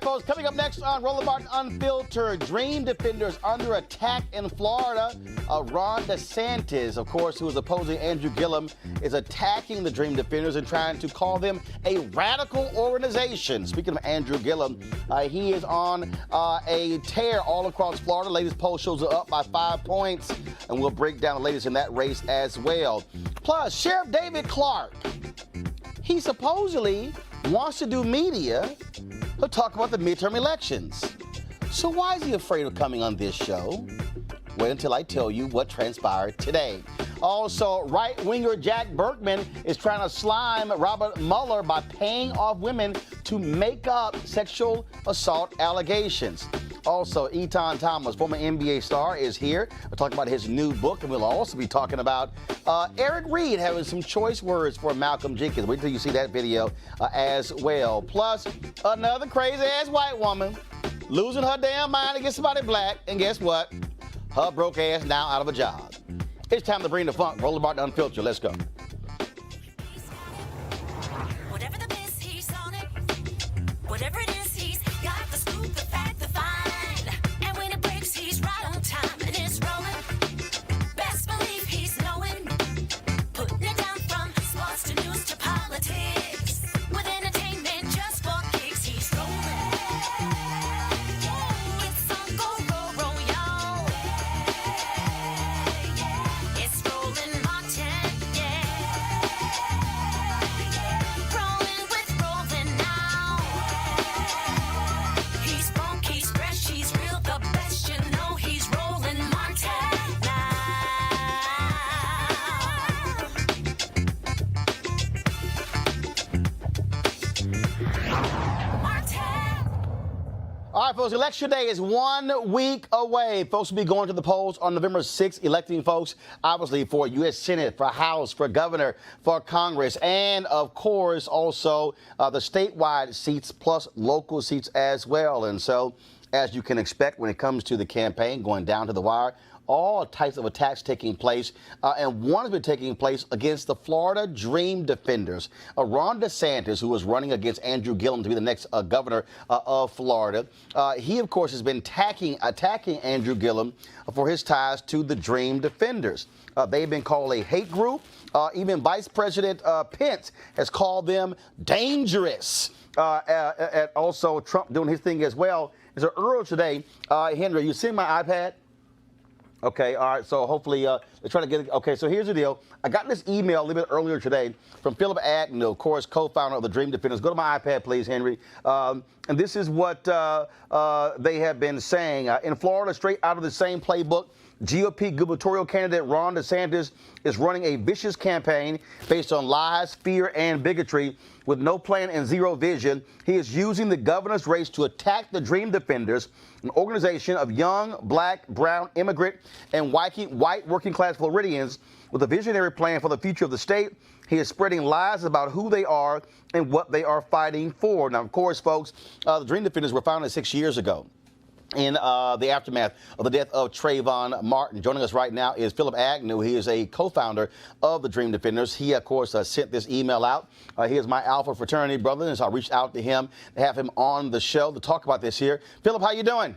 folks, coming up next on Roland Martin Unfiltered, Dream Defenders under attack in Florida. Ron DeSantis, of course, who is opposing Andrew Gillum, is attacking the Dream Defenders and trying to call them a radical organization. Speaking of Andrew Gillum, he is on a tear all across Florida. Latest poll shows are up by 5 points, and we'll break down the latest in that race as well. Plus, Sheriff David Clark, he supposedly wants to do media to talk about the midterm elections. So why is he afraid of coming on this show? Wait until I tell you what transpired today. Also, right-winger Jack Berkman is trying to slime Robert Mueller by paying off women to make up sexual assault allegations. Also, Etan Thomas, former NBA star, is here. We'll talk about his new book, and we'll also be talking about Eric Reid having some choice words for Malcolm Jenkins. Wait till you see that video as well. Plus, another crazy-ass white woman losing her damn mind to get somebody black, and guess what? Her broke ass now out of a job. It's time to bring the funk. Roland Martin Unfiltered. Let's go. Whatever the biz, he's on it. Whatever it is, he's got the scoop, the fact, the find. And when it breaks, he's right on time and it's rolling. Best believe he's knowing. Putting it down from sports to news to politics. With entertainment just for kicks, he's rolling. It's on go, y'all. It's Roland Martin, yeah. Rolling with Roland now. He's funk, he's fresh, he's real, the best, you know he's Roland Martin now. Martin. All right, folks, Election Day is 1 week away. Folks will be going to the polls on November 6th, electing folks, obviously, for U.S. Senate, for House, for Governor, for Congress, and, of course, also the statewide seats plus local seats as well. And so, as you can expect when it comes to the campaign, going down to the wire, all types of attacks taking place, and one has been taking place against the Florida Dream Defenders. Ron DeSantis, who is running against Andrew Gillum to be the next governor of Florida, he, of course, has been attacking Andrew Gillum for his ties to the Dream Defenders. They've been called a hate group. Even Vice President Pence has called them dangerous. And also Trump doing his thing as well. And so earlier today, Henry, you see my iPad? Okay, all right, so hopefully let's try to get it. Okay, so here's the deal. I got this email a little bit earlier today from Philip Agnew, of course, co-founder of the Dream Defenders. Go to my iPad, please, Henry. And this is what they have been saying. In Florida, straight out of the same playbook, GOP gubernatorial candidate Ron DeSantis is running a vicious campaign based on lies, fear, and bigotry with no plan and zero vision. He is using the governor's race to attack the Dream Defenders, an organization of young, black, brown, immigrant, and white working-class Floridians with a visionary plan for the future of the state. He is spreading lies about who they are and what they are fighting for. Now, of course, folks, the Dream Defenders were founded 6 years ago in the aftermath of the death of Trayvon Martin. Joining us right now is Philip Agnew. He is a co-founder of the Dream Defenders. He, of course, sent this email out. He is my Alpha fraternity brother, and so I reached out to him to have him on the show to talk about this here. Philip, how you doing?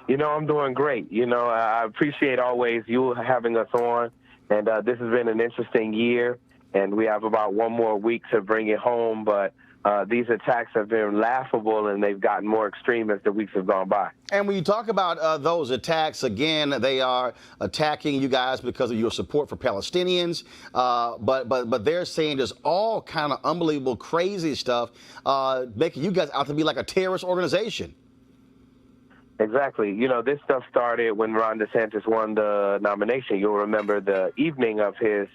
You know, I'm doing great. You know, I appreciate always you having us on, and this has been an interesting year, and we have about one more week to bring it home, but these attacks have been laughable, and they've gotten more extreme as the weeks have gone by. And when you talk about those attacks, again, they are attacking you guys because of your support for Palestinians. But they're saying there's all kind of unbelievable, crazy stuff, making you guys out to be like a terrorist organization. Exactly. You know, this stuff started when Ron DeSantis won the nomination. You'll remember the evening of his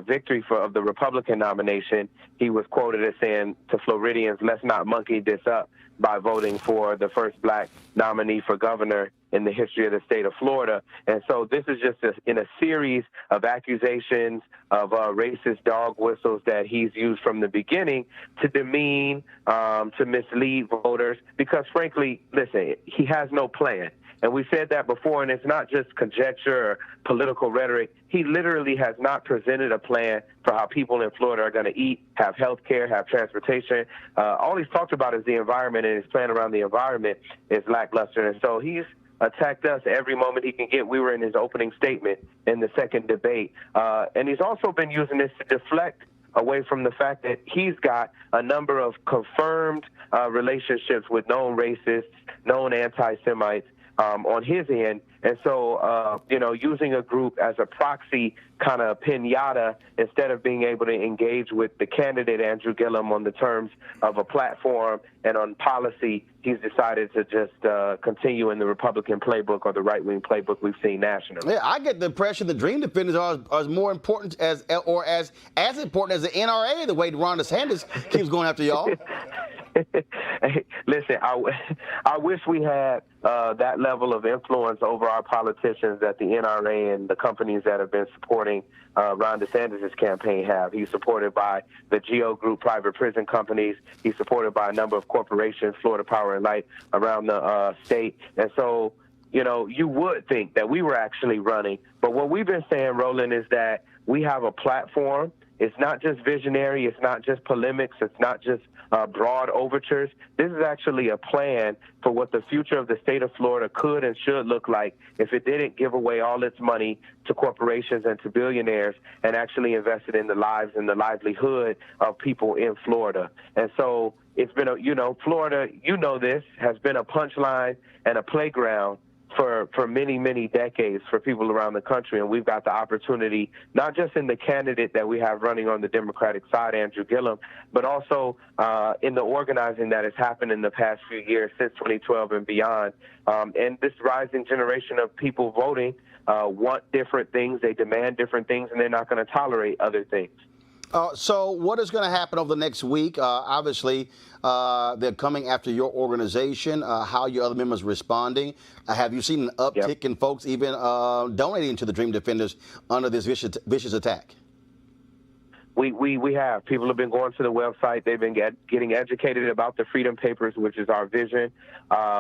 victory of the Republican nomination, he was quoted as saying to Floridians, let's not monkey this up by voting for the first black nominee for governor in the history of the state of Florida. And so this is just in a series of accusations of racist dog whistles that he's used from the beginning to demean, to mislead voters, because frankly, listen, he has no plan. And we said that before, and it's not just conjecture or political rhetoric. He literally has not presented a plan for how people in Florida are going to eat, have health care, have transportation. All he's talked about is the environment, and his plan around the environment is lackluster. And so he's attacked us every moment he can get. We were in his opening statement in the second debate. And he's also been using this to deflect away from the fact that he's got a number of confirmed relationships with known racists, known anti-Semites on his end. And so, using a group as a proxy kind of pinata instead of being able to engage with the candidate, Andrew Gillum, on the terms of a platform and on policy, he's decided to just continue in the Republican playbook or the right-wing playbook we've seen nationally. Yeah, I get the impression the Dream Defenders are as more important as important as the NRA, the way Ron DeSantis keeps going after y'all. Hey, listen, I wish we had that level of influence over our politicians that the NRA and the companies that have been supporting Ron DeSantis' campaign have. He's supported by the GEO Group private prison companies. He's supported by a number of corporations, Florida Power and Light, around the state. And so, you would think that we were actually running. But what we've been saying, Roland, is that we have a platform. It's not just visionary. It's not just polemics. It's not just broad overtures. This is actually a plan for what the future of the state of Florida could and should look like if it didn't give away all its money to corporations and to billionaires and actually invested in the lives and the livelihood of people in Florida. And so it's been Florida, this, has been a punchline and a playground for many, many decades for people around the country. And we've got the opportunity, not just in the candidate that we have running on the Democratic side, Andrew Gillum, but also in the organizing that has happened in the past few years since 2012 and beyond. And this rising generation of people voting want different things, they demand different things, and they're not going to tolerate other things. So what is going to happen over the next week? Obviously, they're coming after your organization. How are your other members responding? Have you seen an uptick in folks even donating to the Dream Defenders under this vicious attack? We have. People have been going to the website. They've been getting educated about the Freedom Papers, which is our vision.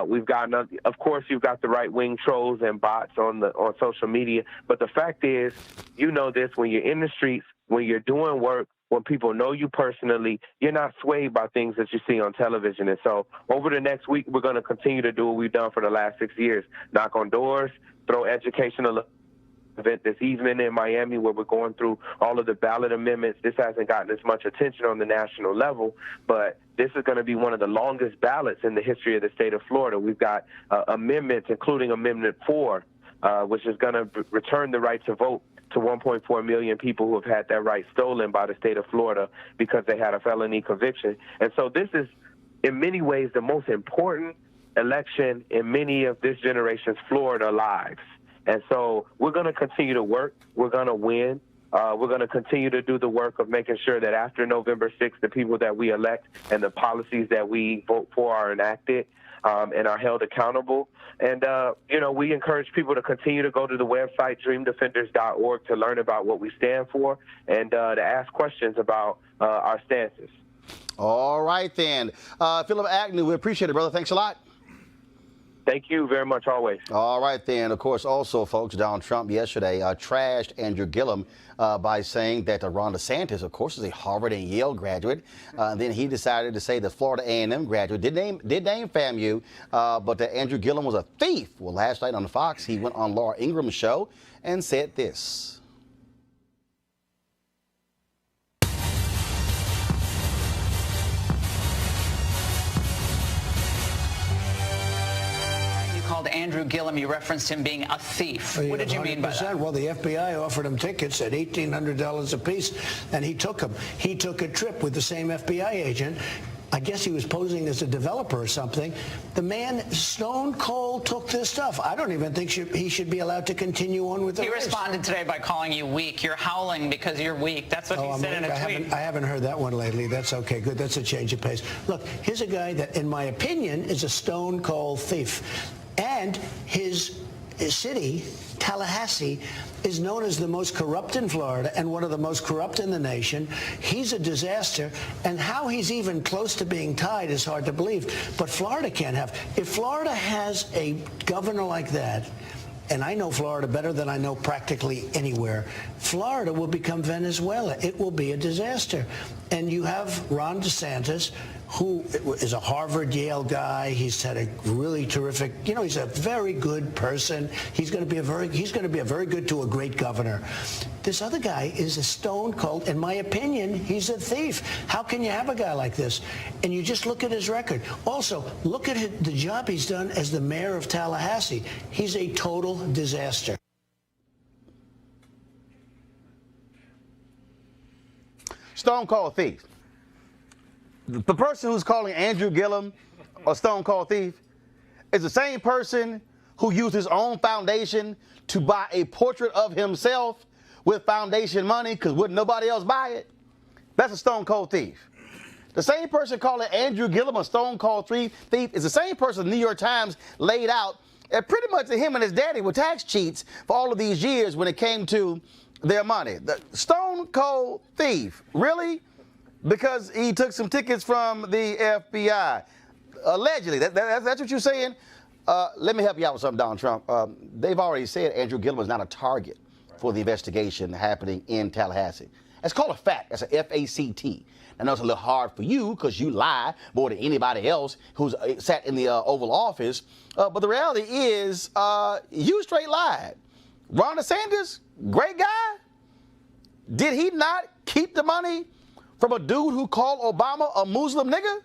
We've gotten, of course, you've got the right-wing trolls and bots on social media. But the fact is, this, when you're in the streets, when you're doing work, when people know you personally, you're not swayed by things that you see on television. And so over the next week, we're going to continue to do what we've done for the last 6 years. Knock on doors, throw educational event this evening in Miami where we're going through all of the ballot amendments. This hasn't gotten as much attention on the national level, but this is going to be one of the longest ballots in the history of the state of Florida. We've got amendments, including Amendment 4, which is going to return the right to vote to 1.4 million people who have had that right stolen by the state of Florida because they had a felony conviction. And so this is, in many ways, the most important election in many of this generation's Florida lives. And so we're going to continue to work. We're going to win. We're going to continue to do the work of making sure that after November 6th, the people that we elect and the policies that we vote for are enacted and are held accountable. And, we encourage people to continue to go to the website, dreamdefenders.org, to learn about what we stand for and to ask questions about our stances. All right, then. Philip Agnew, we appreciate it, brother. Thanks a lot. Thank you very much, always. All right, then. Of course, also, folks, Donald Trump yesterday trashed Andrew Gillum by saying that Ron DeSantis, of course, is a Harvard and Yale graduate. Then he decided to say the Florida A&M graduate did name FAMU, but that Andrew Gillum was a thief. Well, last night on Fox, he went on Laura Ingram's show and said this. Called Andrew Gillum, you referenced him being a thief. What did you mean by that? Well, the FBI offered him tickets at $1,800 apiece, and he took them. He took a trip with the same FBI agent. I guess he was posing as a developer or something. The man stone cold took this stuff. I don't even think he should be allowed to continue on with the race. He responded today by calling you weak. You're howling because you're weak. That's what he said in a tweet. I haven't heard that one lately. That's okay. Good. That's a change of pace. Look, here's a guy that, in my opinion, is a stone cold thief. And his city, Tallahassee, is known as the most corrupt in Florida and one of the most corrupt in the nation. He's a disaster, and how he's even close to being tied is hard to believe. But Florida can't have. If Florida has a governor like that, and I know Florida better than I know practically anywhere, Florida will become Venezuela. It will be a disaster. And you have Ron DeSantis, who is a Harvard, Yale guy. He's had a really terrific, he's a very good person. He's going to be a very good to a great governor. This other guy is a stone cold. In my opinion, he's a thief. How can you have a guy like this? And you just look at his record. Also, look at the job he's done as the mayor of Tallahassee. He's a total disaster. Stone cold thief. The person who's calling Andrew Gillum a stone cold thief is the same person who used his own foundation to buy a portrait of himself with foundation money because wouldn't nobody else buy it. That's a stone cold thief. The same person calling Andrew Gillum a stone cold thief is the same person the New York Times laid out pretty much him and his daddy were tax cheats for all of these years when it came to their money. The stone cold thief, really? Because he took some tickets from the FBI. Allegedly, that's what you're saying? Let me help you out with something, Donald Trump. They've already said Andrew Gillum is not a target for the investigation happening in Tallahassee. It's called a fact. That's a F-A-C-T. I know it's a little hard for you because you lie more than anybody else who's sat in the Oval Office. But the reality is you straight lied. Ron DeSantis, great guy. Did he not keep the money from a dude who called Obama a Muslim nigga?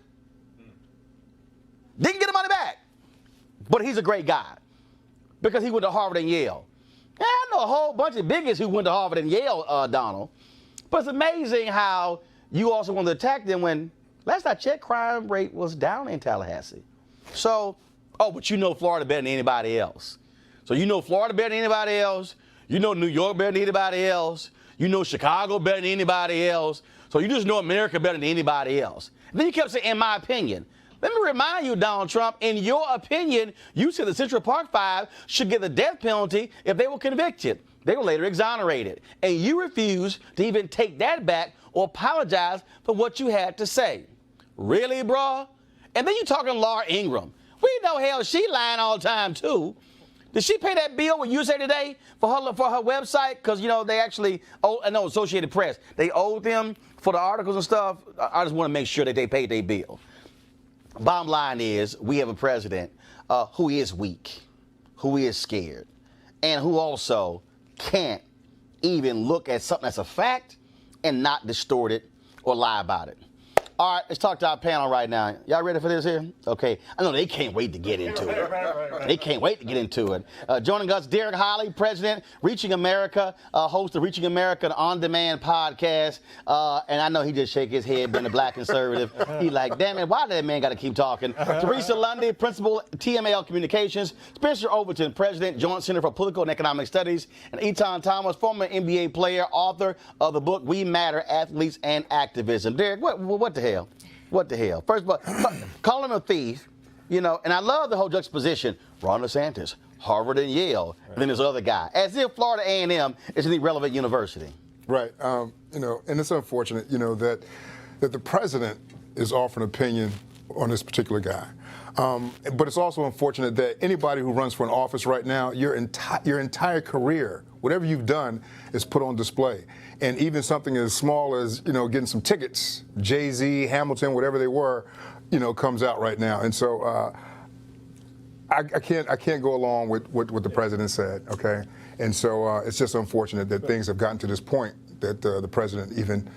Didn't get the money back. But he's a great guy because he went to Harvard and Yale. Yeah, I know a whole bunch of bigots who went to Harvard and Yale, Donald. But it's amazing how you also want to attack them when, last I checked, crime rate was down in Tallahassee. So, but you know Florida better than anybody else. So you know Florida better than anybody else. You know New York better than anybody else. You know Chicago better than anybody else. So you just know America better than anybody else. And then you kept saying, in my opinion. Let me remind you, Donald Trump, in your opinion, you said the Central Park Five should get the death penalty if they were convicted. They were later exonerated. And you refused to even take that back or apologize for what you had to say. Really, bro? And then you talking Laura Ingraham. We know hell she lying all the time, too. Did she pay that bill with USA Today for her website? Because, they actually, Associated Press, they owed them for the articles and stuff. I just want to make sure that they paid their bill. Bottom line is we have a president who is weak, who is scared, and who also can't even look at something that's a fact and not distort it or lie about it. All right, let's talk to our panel right now. Y'all ready for this here? Okay. I know they can't wait to get into it. Right. They can't wait to get into it. Joining us, Derek Holly, President, Reaching America, host of Reaching America, an on-demand podcast. And I know he just shake his head, being a black conservative. He's like, damn it, why did that man got to keep talking? Teresa Lundy, Principal, TML Communications. Spencer Overton, President, Joint Center for Political and Economic Studies. And Etan Thomas, former NBA player, author of the book We Matter, Athletes and Activism. Derek, what the hell? What the hell? First of all, call him a thief, and I love the whole juxtaposition. Ron DeSantis, Harvard and Yale, and then this other guy. As if Florida A&M is an irrelevant university. Right. And it's unfortunate, that the president is offering an opinion on this particular guy. But it's also unfortunate that anybody who runs for an office right now, your entire career, whatever you've done, is put on display. And even something as small as, getting some tickets, Jay-Z, Hamilton, whatever they were, comes out right now. And so I can't go along with what the president said, okay? And so it's just unfortunate that things have gotten to this point that the president even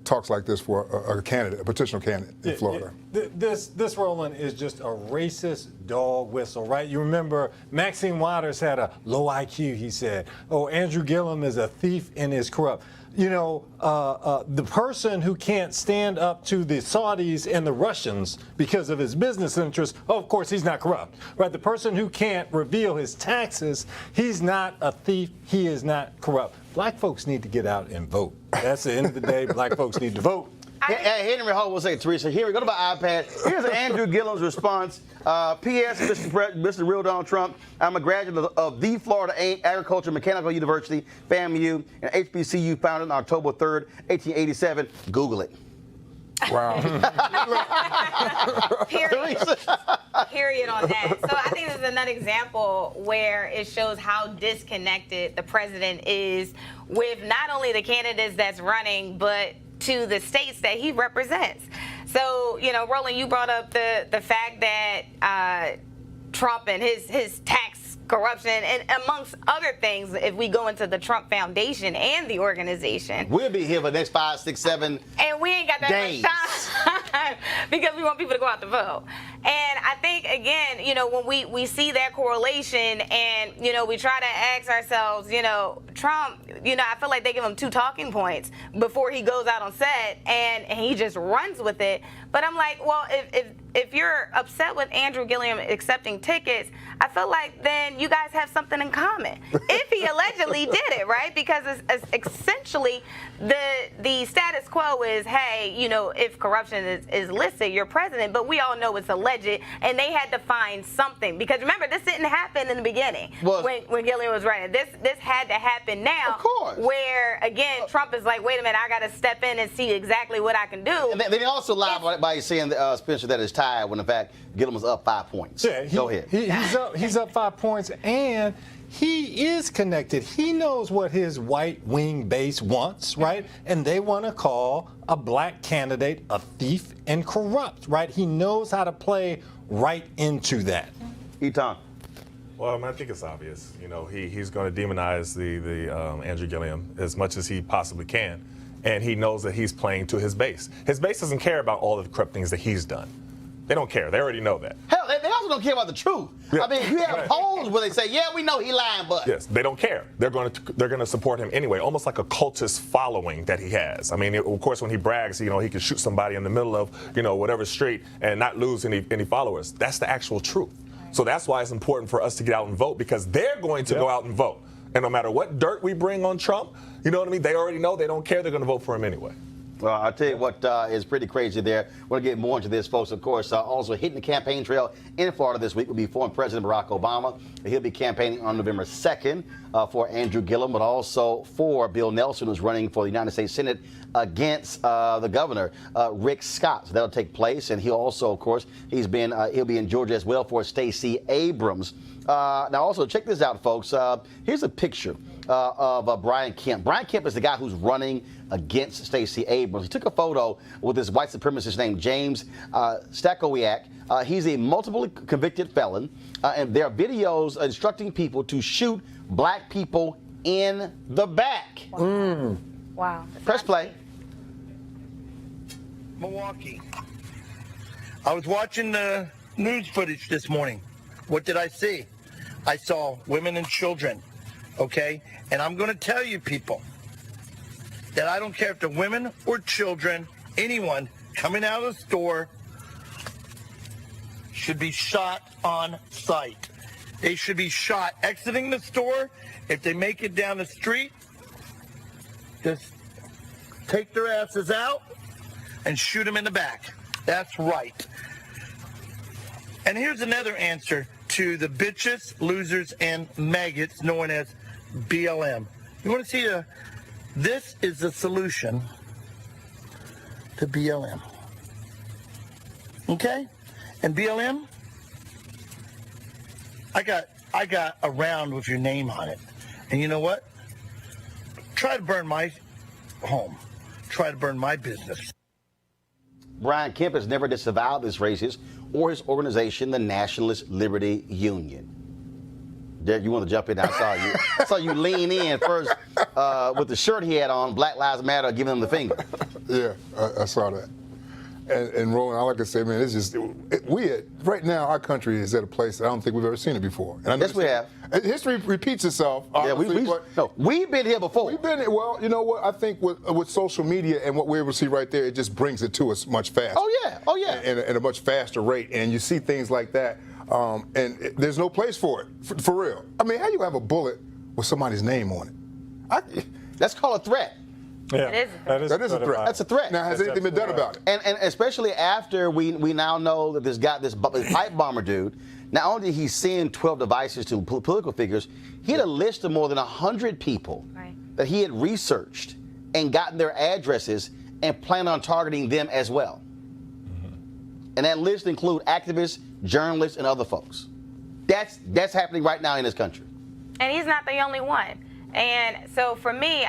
talks like this for a candidate, a potential candidate in Florida. This, Roland, is just a racist dog whistle, right? You remember Maxine Waters had a low IQ, he said. Oh, Andrew Gillum is a thief and is corrupt. The person who can't stand up to the Saudis and the Russians because of his business interests, of course, he's not corrupt, right? The person who can't reveal his taxes, he's not a thief, he is not corrupt. Black folks need to get out and vote. That's the end of the day. Black folks need to vote. Henry Hall will say, Teresa, here we go to my iPad. Here's Andrew Gillum's response. P.S. Mr. Real Donald Trump, I'm a graduate of the Florida Agricultural Mechanical University, FAMU, and HBCU founded on October 3rd, 1887. Google it. Wow. Period on that. So I think this is another example where it shows how disconnected the president is with not only the candidates that's running, but to the states that he represents. So, you know, Roland, you brought up the fact that Trump and his tax corruption, and amongst other things, if we go into the Trump Foundation and the organization. We'll be here for the next 5, 6, 7 and we ain't got that days. much time because we want people to go out to vote. And I think, again, you know, when we see that correlation and, you know, we try to ask ourselves, you know, Trump, you know, I feel like they give him 2 talking points before he goes out on set and he just runs with it. But I'm like, well, if you're upset with Andrew Gillum accepting tickets, I feel like then you guys have something in common. If he allegedly did it, right? Because it's essentially the status quo is, hey, you know, if corruption is listed, you're president, but we all know it's alleged, and they had to find something. Because remember, this didn't happen in the beginning when Gillum was running. This had to happen now. Of course. Where, again, Trump is like, wait a minute, I got to step in and see exactly what I can do. And they also lied by saying, Spencer, that it's tied when in fact Gillum was up 5 points. Yeah, go ahead. He's up 5 points, and he is connected. He knows what his white wing base wants, right? And they want to call a black candidate a thief and corrupt, right? He knows how to play right into that. Etan. Well, I think it's obvious. You know, he's going to demonize the Andrew Gillum as much as he possibly can, and he knows that he's playing to his base. His base doesn't care about all of the corrupt things that he's done. They don't care. They already know that. Hell, they also don't care about the truth. Yeah. I mean, you have polls where they say, yeah, we know he lying, but. Yes, they don't care. They're going to support him anyway, almost like a cultist following that he has. I mean, of course, when he brags, you know, he can shoot somebody in the middle of, you know, whatever street and not lose any followers. That's the actual truth. So that's why it's important for us to get out and vote, because they're going to go out and vote. And no matter what dirt we bring on Trump, you know what I mean? They already know. They don't care. They're going to vote for him anyway. Well, I'll tell you what is pretty crazy there. We're going to get more into this, folks. Of course, also hitting the campaign trail in Florida this week will be former President Barack Obama. He'll be campaigning on November 2nd for Andrew Gillum, but also for Bill Nelson, who's running for the United States Senate against the governor, Rick Scott. So that'll take place. And he'll also, of course, he'll be in Georgia as well for Stacey Abrams. Now, also, check this out, folks. Here's a picture of Brian Kemp. Brian Kemp is the guy who's running against Stacey Abrams. He took a photo with this white supremacist named James Stakowiak. He's a multiple convicted felon, and there are videos instructing people to shoot black people in the back. Wow. Press play. Milwaukee. I was watching the news footage this morning. What did I see? I saw women and children, okay? And I'm going to tell you, people, that I don't care if they're women or children, anyone coming out of the store should be shot on sight. They should be shot exiting the store. If they make it down the street, just take their asses out and shoot them in the back. That's right. And here's another answer to the bitches, losers, and maggots known as BLM. You want to see this is the solution to BLM. Okay? And BLM, I got a round with your name on it. And you know what? Try to burn my home. Try to burn my business. Brian Kemp has never disavowed this racist or his organization, the Nationalist Liberty Union. Derek, you want to jump in? I saw you lean in first with the shirt he had on, Black Lives Matter, giving him the finger. Yeah, I saw that. And Roland, I like to say, man, it's just, right now, our country is at a place that I don't think we've ever seen it before. And Yes, we have. History repeats itself. Yeah, we've been here before. Well, you know what? I think with social media and what we're able to see right there, it just brings it to us much faster. Oh, yeah. At a much faster rate. And you see things like that, and there's no place for it, for real. I mean, how you have a bullet with somebody's name on it? That's called a threat. Yeah, It is a threat. That is a threat. That's a threat. Now, has anything been done about it? And especially after we now know that this pipe bomber dude, not only did he send 12 devices to political figures, he had a list of more than 100 people that he had researched and gotten their addresses and planned on targeting them as well. And that list include activists, journalists, and other folks. That's happening right now in this country. And he's not the only one. And so for me,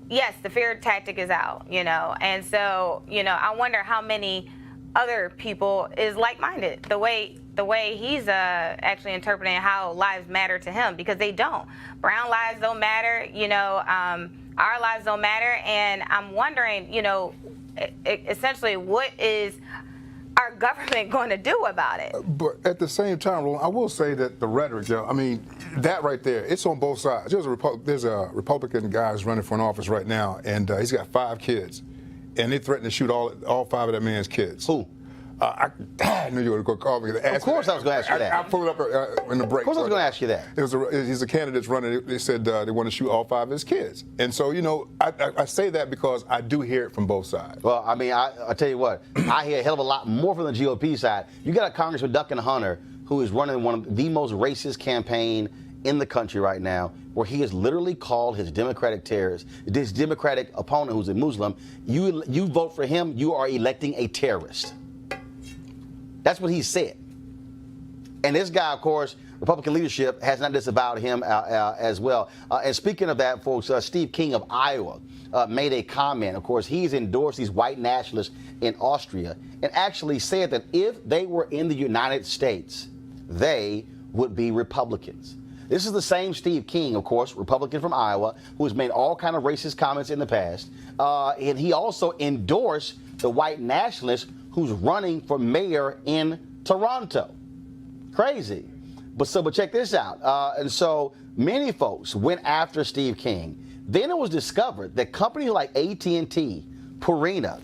yes, the fear tactic is out, and so, I wonder how many other people is like-minded the way he's actually interpreting how lives matter to him, because they don't. Brown lives don't matter, our lives don't matter, and I'm wondering, essentially, what is our government going to do about it? But at the same time, Roland, I will say that the rhetoric, that right there, it's on both sides. There's a Republican guy who's running for an office right now, and he's got 5 kids, and they threatened to shoot all 5 of that man's kids. Who? I knew you were going to call me. Of course I was going to ask you that. I'll pull it up in the break. Of course I was going to ask you that. He's a candidate that's running. They said they want to shoot all 5 of his kids. And so, I say that because I do hear it from both sides. Well, I tell you what, I hear a hell of a lot more from the GOP side. You got a Congressman Duncan Hunter who is running one of the most racist campaign in the country right now, where he has literally called his Democratic terrorist, this Democratic opponent who's a Muslim, you vote for him, you are electing a terrorist. That's what he said. And this guy, of course, Republican leadership has not disavowed him as well. And speaking of that, folks, Steve King of Iowa made a comment. Of course, he's endorsed these white nationalists in Austria and actually said that if they were in the United States, they would be Republicans. This is the same Steve King, of course, Republican from Iowa, who has made all kind of racist comments in the past. And he also endorsed the white nationalist who's running for mayor in Toronto. Crazy. But check this out. And so many folks went after Steve King. Then it was discovered that companies like AT&T, Purina,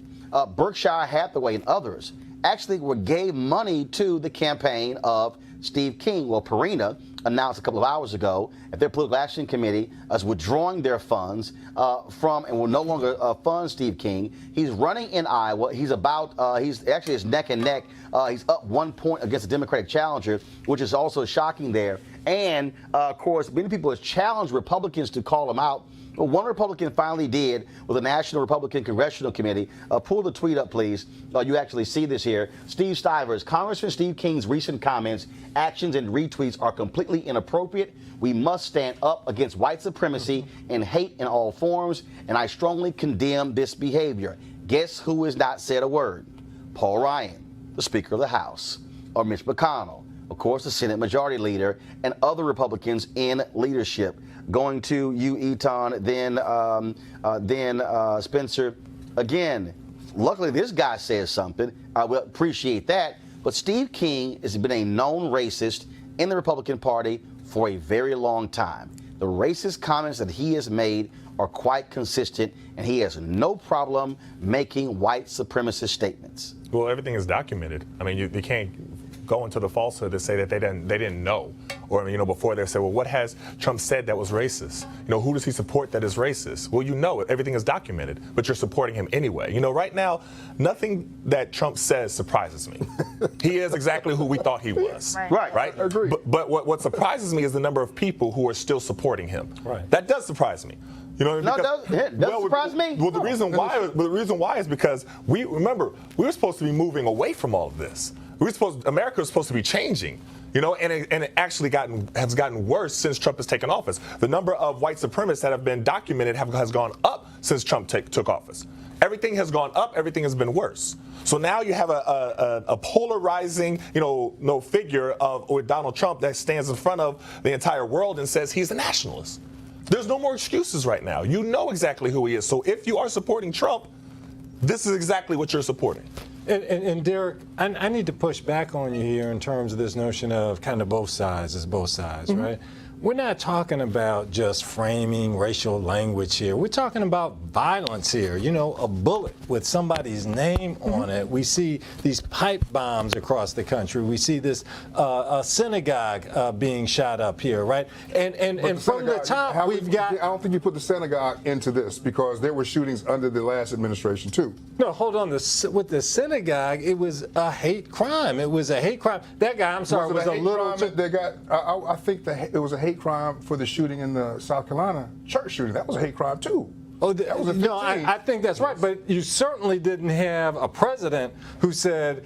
Berkshire Hathaway, and others actually gave money to the campaign of Steve King. Well, Purina announced a couple of hours ago that their political action committee is withdrawing their funds from and will no longer fund Steve King. He's running in Iowa. He's actually it's neck and neck. He's up 1 point against the Democratic challenger, which is also shocking there. And of course, many people have challenged Republicans to call him out. But one Republican finally did with the National Republican Congressional Committee. Pull the tweet up, please. You actually see this here. Steve Stivers, Congressman Steve King's recent comments, actions, and retweets are completely inappropriate. We must stand up against white supremacy and hate in all forms, and I strongly condemn this behavior. Guess who has not said a word? Paul Ryan, the Speaker of the House, or Mitch McConnell, of course, the Senate Majority Leader, and other Republicans in leadership. Going to you, Etan, then Spencer. Again, luckily this guy says something. I will appreciate that. But Steve King has been a known racist in the Republican Party for a very long time. The racist comments that he has made are quite consistent, and he has no problem making white supremacist statements. Well, everything is documented. I mean, you can't go into the falsehood to say that they didn't know, or before they say, well, what has Trump said that was racist? Who does he support that is racist? Well, everything is documented, but you're supporting him anyway. Right now, nothing that Trump says surprises me. He is exactly who we thought he was. Right. I agree. But what surprises me is the number of people who are still supporting him. Right. That does surprise me. It does surprise me. Well, the reason why is because we were supposed to be moving away from all of this. America was supposed to be changing, and it actually has gotten worse since Trump has taken office. The number of white supremacists that have been documented has gone up since Trump took office. Everything has gone up. Everything has been worse. So now you have a polarizing, figure with Donald Trump that stands in front of the entire world and says he's a nationalist. There's no more excuses right now. You know exactly who he is. So if you are supporting Trump, this is exactly what you're supporting. And Derek, I need to push back on you here in terms of this notion of kind of both sides, right? we're not talking about just framing racial language here. We're talking about violence here. You know, a bullet with somebody's name on it. We see these pipe bombs across the country. We see this a synagogue being shot up here, right? And from the top, we've got. I don't think you put the synagogue into this because there were shootings under the last administration too. No, hold on. With the synagogue, it was a hate crime. It was a hate crime. That guy, I'm sorry, was a little. I think it was a hate crime for the shooting in the South Carolina church shooting. That was a hate crime too. Oh, that was no, I think that's right. But you certainly didn't have a president who said,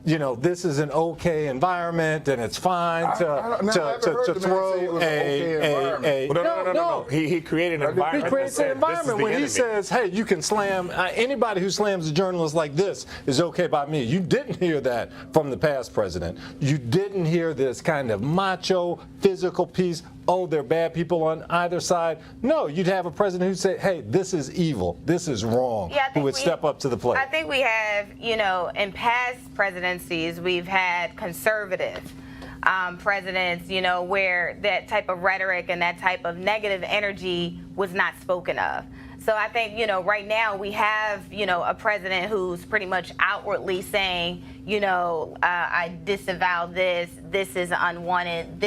you know, this is an okay environment and it's fine to throw a. No. He created an environment. He creates an environment when he says, hey, you can slam anybody who slams a journalist like this is okay by me. You didn't hear that from the past president. You didn't hear this kind of macho, physical piece. Oh, there are bad people on either side. No, you'd have a president who'd say, hey, this is evil. This is wrong. Yeah, who would step up to the plate. I think we have, you know, in past presidencies, we've had conservative presidents, you know, where that type of rhetoric and that type of negative energy was not spoken of. So I think, you know, right now we have, you know, a president who's pretty much outwardly saying, you know, I disavow this. This is unwanted.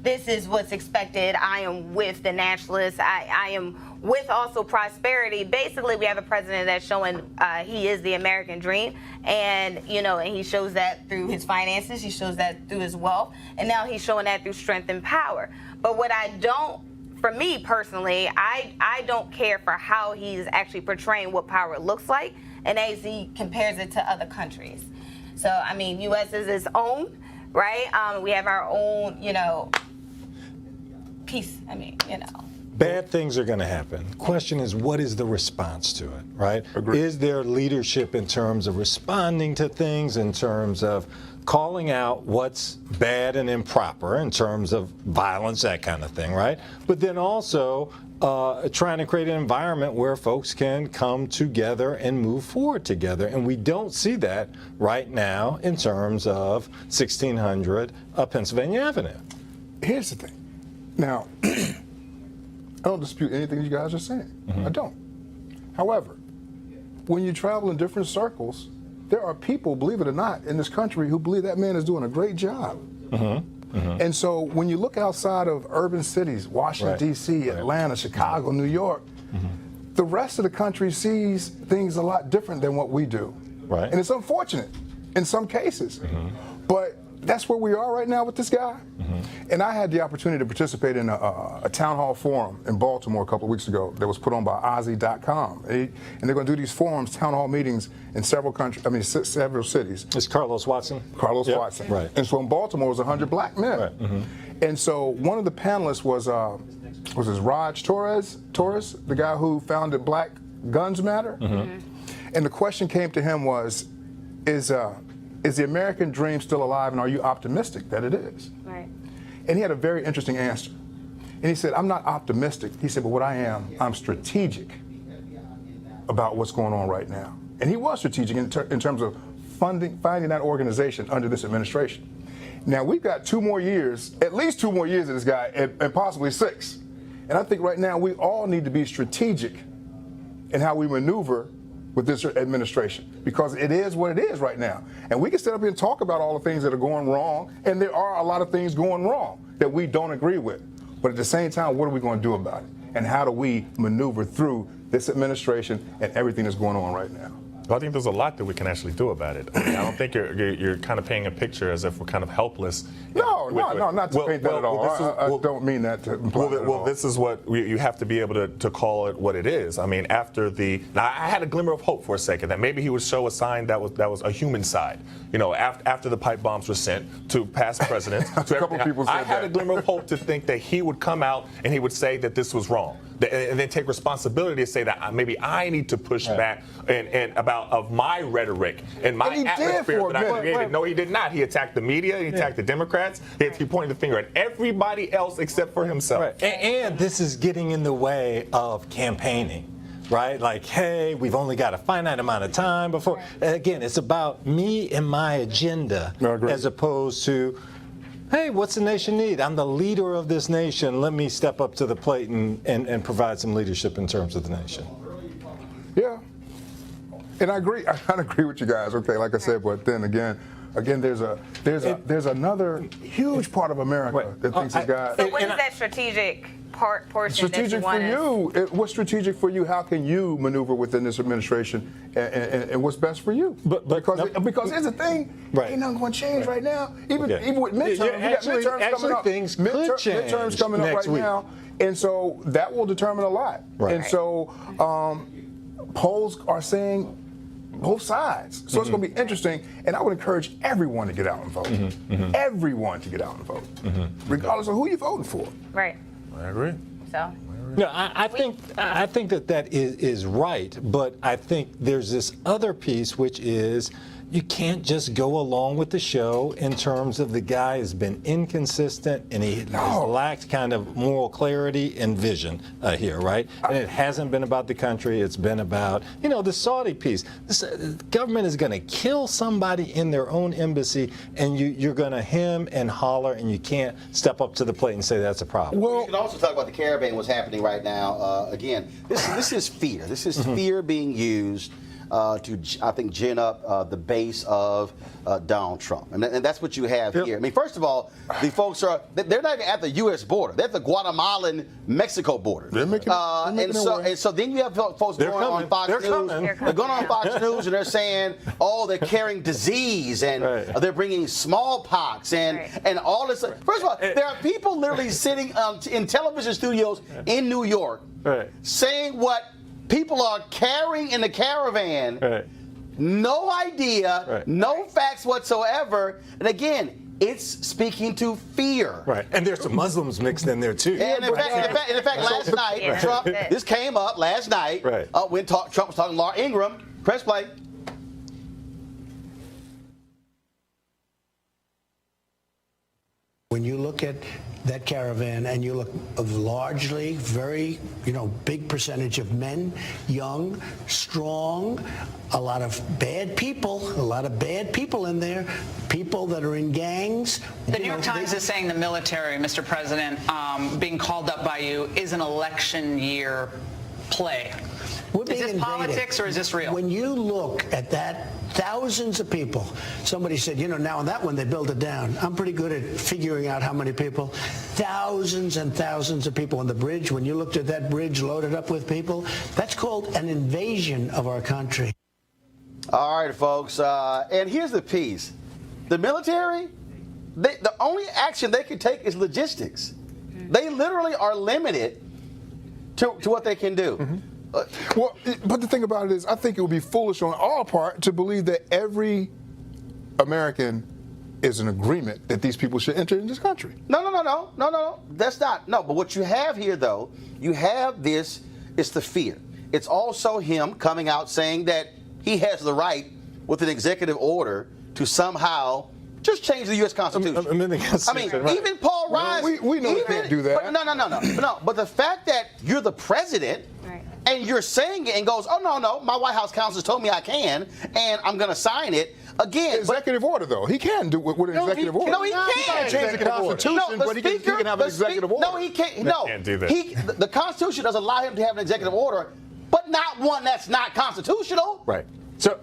This is what's expected. I am with the nationalists. I am with also prosperity. Basically, we have a president that's showing he is the American dream, and you know, and he shows that through his finances. He shows that through his wealth, and now he's showing that through strength and power. But what I don't, for me personally, I don't care for how he's actually portraying what power looks like, and as he compares it to other countries. So I mean, U.S. is its own, right? We have our own, you know. Peace. I mean, you know. Bad things are going to happen. The question is, what is the response to it, right? Agreed. Is there leadership in terms of responding to things, in terms of calling out what's bad and improper, in terms of violence, that kind of thing, right? But then also trying to create an environment where folks can come together and move forward together. And we don't see that right now in terms of 1600 Pennsylvania Avenue. Here's the thing. Now, I don't dispute anything you guys are saying. I don't. However, when you travel in different circles, there are people, believe it or not, in this country who believe that man is doing a great job. And so when you look outside of urban cities, Washington, D.C., Atlanta, Chicago, New York, the rest of the country sees things a lot different than what we do. And it's unfortunate in some cases. But that's where we are right now with this guy. And I had the opportunity to participate in a town hall forum in Baltimore a couple of weeks ago that was put on by Ozzy.com. And they're going to do these forums, town hall meetings in several countries, I mean, several cities. It's Carlos Watson? Carlos Watson. Right. And so in Baltimore, it was 100 black men. And so one of the panelists was this Raj Torres, the guy who founded Black Guns Matter. And the question came to him was, is the American dream still alive, and are you optimistic that it is? And he had a very interesting answer. And he said, I'm not optimistic. He said, but what I am, I'm strategic about what's going on right now. And he was strategic in terms of finding that organization under this administration. Now, we've got 2 more years, at least 2 more years of this guy, and possibly 6. And I think right now we all need to be strategic in how we maneuver with this administration, because it is what it is right now. And we can sit up here and talk about all the things that are going wrong, and there are a lot of things going wrong that we don't agree with. But at the same time, what are we going to do about it? And how do we maneuver through this administration and everything that's going on right now? Well, I think there's a lot that we can actually do about it. I mean, I don't think you're kind of painting a picture as if we're kind of helpless. No, not to paint that at all. I don't mean that to imply that at all. This is what you have to be able to call it what it is. I mean, now I had a glimmer of hope for a second that maybe he would show a sign that was a human side. You know, after the pipe bombs were sent to past presidents, to a couple people said I had a glimmer of hope to think that he would come out and he would say that this was wrong, and then take responsibility to say that maybe I need to push back and about of my rhetoric and my atmosphere that I created. No, he did not. He attacked the media. He attacked the Democrats. He pointed the finger at everybody else except for himself. And this is getting in the way of campaigning. Right? Like, hey, we've only got a finite amount of time before. Again, it's about me and my agenda as opposed to hey, what's the nation need? I'm the leader of this nation. Let me step up to the plate and provide some leadership in terms of the nation. Yeah. And I agree. I agree with you guys. Okay, like I said, but then again, there's another huge part of America that thinks it's got. So what is that strategic portion strategic that you for you? What's strategic for you? How can you maneuver within this administration, and what's best for you? Because here's the thing, ain't nothing going to change right now. Even with midterms, you got midterms coming up. Things could change midterms coming up right week. now, and so that will determine a lot. Right. And so polls are saying both sides. So it's going to be interesting, and I would encourage everyone to get out and vote. Everyone to get out and vote, regardless of who you're voting for. Right. I agree. So. No, I think that is right, but I think there's this other piece, which is you can't just go along with the show in terms of the guy has been inconsistent and he has lacked kind of moral clarity and vision here, right? And it hasn't been about the country. It's been about, the Saudi piece. The government is going to kill somebody in their own embassy, and you're going to hem and holler, and you can't step up to the plate and say that's a problem. Well, you can also talk about the caravan, what's happening right now. Again, this is fear. This is fear being used to, I think, gin up the base of Donald Trump. And that's what you have here. I mean, first of all, the folks they're not even at the U.S. border. They're at the Guatemalan-Mexico border. They're making and so then you have folks going on Fox News. They're going on Fox News and they're saying, they're carrying disease and they're bringing smallpox and all this. First of all, there are people literally sitting in television studios in New York saying what people are carrying in the caravan, no idea, no facts whatsoever. And again, it's speaking to fear. Right. And there's some Muslims mixed in there too. And in fact, last night, Trump, this came up last night when Trump was talking to Laura Ingraham. Press play. When you look at that caravan and you look of largely very, big percentage of men, young, strong, a lot of bad people in there, people that are in gangs. The New York Times is saying the military, Mr. President, being called up by you is an election year play. Is this politics or is this real? When you look at that, thousands of people. Somebody said, now on that one they build it down. I'm pretty good at figuring out how many people. Thousands and thousands of people on the bridge. When you looked at that bridge loaded up with people, that's called an invasion of our country. All right, folks. And here's the piece. The military, the only action they can take is logistics. They literally are limited to what they can do. Well, but the thing about it is, I think it would be foolish on our part to believe that every American is in agreement that these people should enter in this country. No. That's not. No, but what you have here, though, you have this, it's the fear. It's also him coming out saying that he has the right, with an executive order, to somehow just change the U.S. Constitution. Even Paul Ryan. We know they can't do that. No. But the fact that you're the president and you're saying it and goes, no, my White House counsel told me I can, and I'm going to sign it. Again, executive order, though. He can do it with an executive order. No, he can't. He can't change the Constitution, but he can have an executive order. No, he can't. He can't do that. The Constitution doesn't allow him to have an executive order, but not one that's not constitutional. Right. So,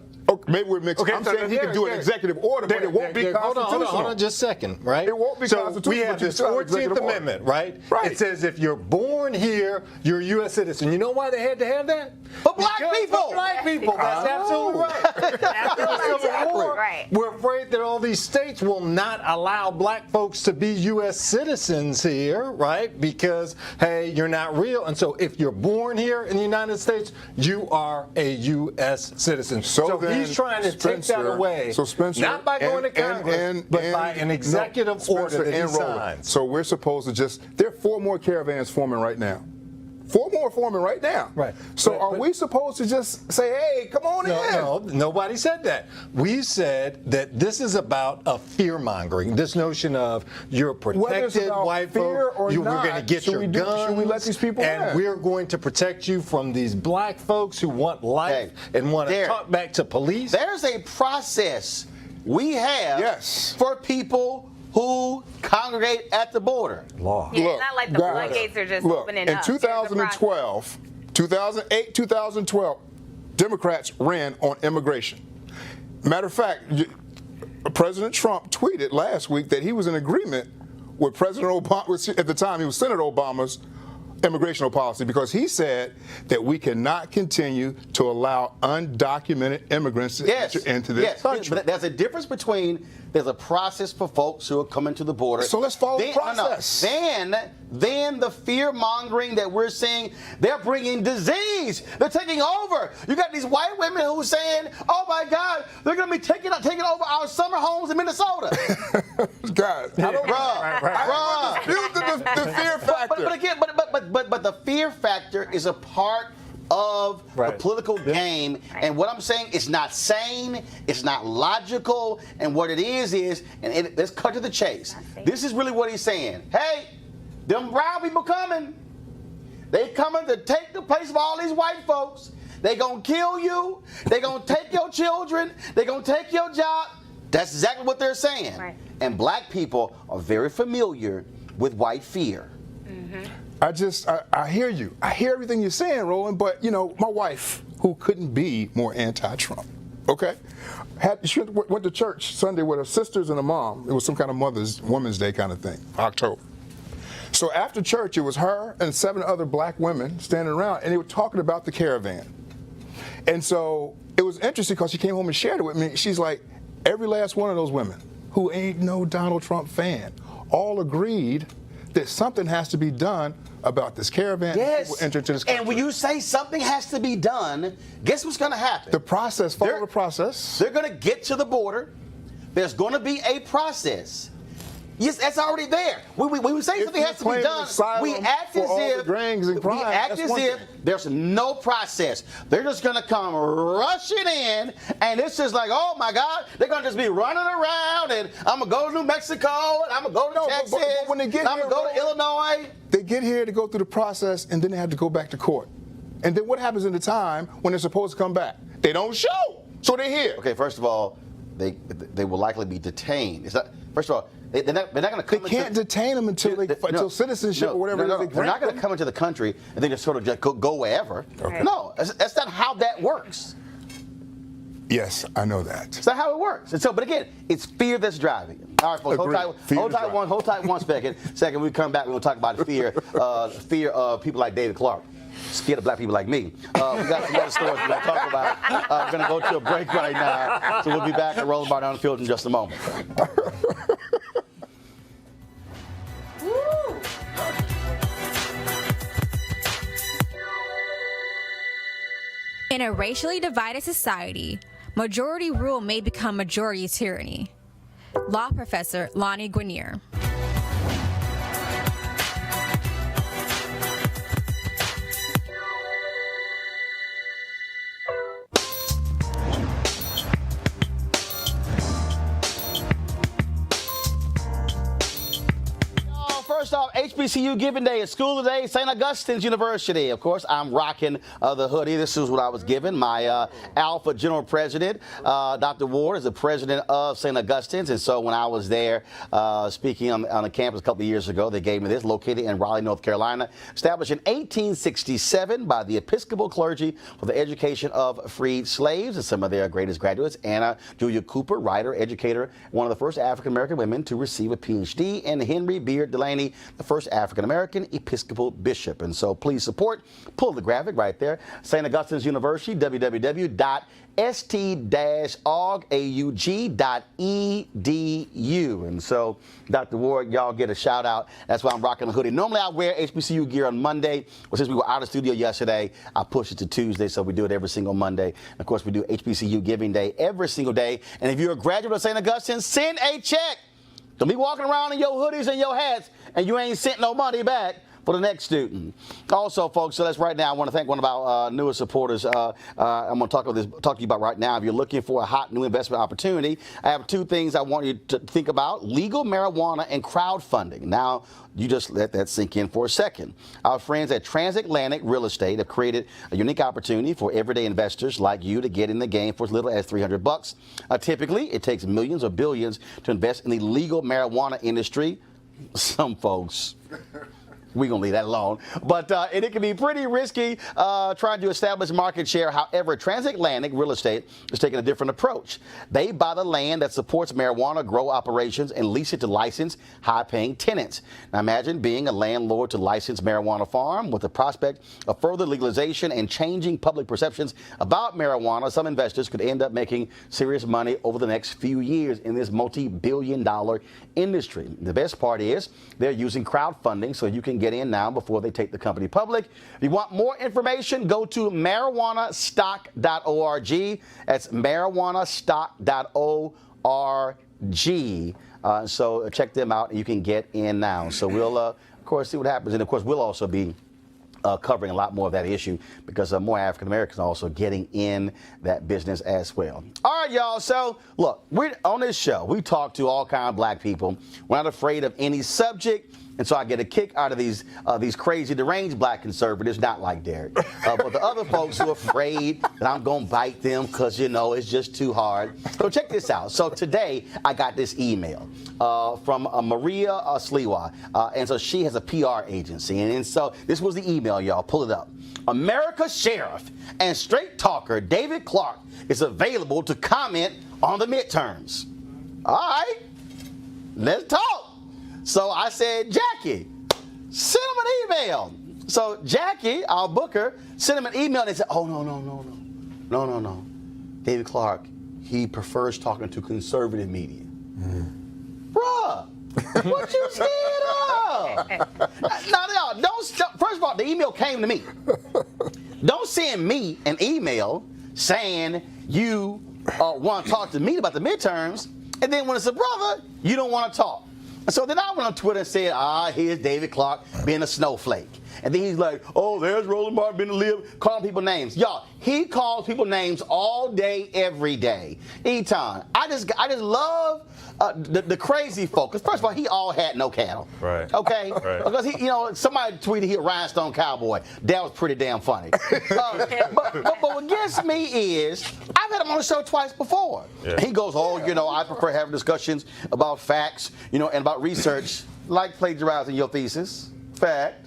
maybe we're mixing. I'm saying he can do an executive order, but it won't be constitutional. Hold on just a second, right? It won't be constitutional. We have this 14th Amendment, right? It says if you're born here, you're a U.S. citizen. You know why they had to have that? But black people. Black people. That's absolutely right. After the Civil War, we're afraid that all these states will not allow black folks to be U.S. citizens here, right? Because, hey, you're not real. And so if you're born here in the United States, you are a U.S. citizen. So he's trying to take that away, not by going to Congress, but by an executive order that he signs. So we're supposed to there are 4 more caravans forming right now. 4 more forming right now. Right. So are we supposed to just say, hey, come on in? No, nobody said that. We said that this is about a fear-mongering, this notion of you're protected, white folk, we're going to get your guns, should we let these people in? We're going to protect you from these black folks who want life and want to talk back to police. There's a process we have for people who congregate at the border. Law. Yeah, it's not like the floodgates are just opening in up. 2012, 2008, 2012, Democrats ran on immigration. Matter of fact, President Trump tweeted last week that he was in agreement with President Obama, at the time he was Senator Obama's immigration policy, because he said that we cannot continue to allow undocumented immigrants to enter into this country. But there's a difference between, there's a process for folks who are coming to the border. So let's follow the process. Then the fear-mongering that we're seeing, they're bringing disease. They're taking over. You got these white women who are saying, oh my God, they're going to be taking over our summer homes in Minnesota. God, I don't dispute the fear factor. But again, but the fear factor is a part of the political game, and what I'm saying is not sane, it's not logical, and what it is, and let's cut to the chase. This is really what he's saying. Hey, them brown people coming. They coming to take the place of all these white folks. They gonna kill you. They gonna take your children. They gonna take your job. That's exactly what they're saying. Right. And black people are very familiar with white fear. Mm-hmm. I hear you. I hear everything you're saying, Roland, but, you know, my wife, who couldn't be more anti-Trump, okay, she went to church Sunday with her sisters and her mom. It was some kind of Women's Day kind of thing, October. So after church, it was her and 7 other black women standing around, and they were talking about the caravan. And so it was interesting because she came home and shared it with me. She's like, every last one of those women who ain't no Donald Trump fan all agreed that something has to be done about this caravan. Yes. People enter into this country. And when you say something has to be done, guess what's going to happen? The process, follow the process. They're going to get to the border. There's going to be a process. Yes, that's already there. When we say something has to be done, we act as if there's no process. They're just going to come rushing in, and it's just like, oh my God, they're going to just be running around, and I'm going to go to New Mexico, and I'm going to go to Texas, but when they get I'm going to go to Illinois. They get here to go through the process, and then they have to go back to court. And then what happens in the time when they're supposed to come back? They don't show, so they're here. Okay, first of all, they will likely be detained. First of all, they're not going to come. They can't detain them until citizenship or whatever. They're not going to come into the country and then just sort of just go wherever. Okay. No, that's not how that works. Yes, I know that. That's not how it works. And so, but again, it's fear that's driving. All right, folks, hold tight one second. Second, we come back, we're going to talk about fear of people like David Clark. Scared of black people like me. We got some other stories we're going to talk about. We're going to go to a break right now. So we'll be back at Roland on the Field in just a moment. In a racially divided society, majority rule may become majority tyranny. Law professor Lonnie Guinier. First off, HBCU Giving Day is school today, St. Augustine's University. Of course, I'm rocking the hoodie. This is what I was given. My Alpha General President, Dr. Ward, is the president of St. Augustine's. And so when I was there speaking on the campus a couple of years ago, they gave me this, located in Raleigh, North Carolina, established in 1867 by the Episcopal clergy for the education of freed slaves. And some of their greatest graduates, Anna Julia Cooper, writer, educator, one of the first African-American women to receive a PhD, and Henry Beard Delaney, the first African-American Episcopal bishop. And so please support, pull the graphic right there, St. Augustine's University, www.st-aug.edu. And so, Dr. Ward, y'all get a shout out. That's why I'm rocking the hoodie. Normally I wear HBCU gear on Monday, but since we were out of studio yesterday, I pushed it to Tuesday, so we do it every single Monday. And of course, we do HBCU Giving Day every single day. And if you're a graduate of St. Augustine, send a check. Don't be walking around in your hoodies and your hats and you ain't sent no money back. for the next student. Also, folks, so that's right now. I want to thank one of our newest supporters. I'm going to talk to you about right now. If you're looking for a hot new investment opportunity, I have two things I want you to think about: legal marijuana and crowdfunding. Now, you just let that sink in for a second. Our friends at Transatlantic Real Estate have created a unique opportunity for everyday investors like you to get in the game for as little as $300. Typically, it takes millions or billions to invest in the legal marijuana industry. Some folks. We're going to leave that alone. But and it can be pretty risky trying to establish market share. However, Transatlantic Real Estate is taking a different approach. They buy the land that supports marijuana grow operations and lease it to licensed, high-paying tenants. Now imagine being a landlord to licensed marijuana farm with the prospect of further legalization and changing public perceptions about marijuana. Some investors could end up making serious money over the next few years in this multi-billion-dollar industry. The best part is they're using crowdfunding so you can get in now before they take the company public. If you want more information, go to marijuanastock.org. That's marijuanastock.org. So check them out and you can get in now. So we'll, of course, see what happens. And, of course, we'll also be covering a lot more of that issue because more African Americans are also getting in that business as well. All right, y'all. So, look, we're on this show. We talk to all kinds of black people. We're not afraid of any subject. And so I get a kick out of these crazy, deranged black conservatives, not like Derek. But the other folks who are afraid that I'm going to bite them because, you know, it's just too hard. So check this out. So today I got this email from Maria Sliwa. And so she has a PR agency. And so this was the email, y'all. Pull it up. America's sheriff and straight talker David Clark is available to comment on the midterms. All right, let's talk. So I said, Jackie, send him an email. So Jackie, our booker, sent him an email and they said, oh, no. David Clark, he prefers talking to conservative media. Bruh, what you scared of? No, don't, first of all, the email came to me. Don't send me an email saying you want to talk to me about the midterms, and then when it's a brother, you don't want to talk. So then I went on Twitter and said, here's David Clark being a snowflake. And then he's like, oh, there's Roland Martin being a lib, calling people names. Y'all, he calls people names all day, every day. Etan, I just love the crazy folk. Because first of all, he all had no cattle. Right. Okay? Right. Because somebody tweeted he a rhinestone cowboy. That was pretty damn funny. But what gets me is, I've had him on the show twice before. Yeah. He goes, I prefer having discussions about facts, and about research, like plagiarizing your thesis. Fact.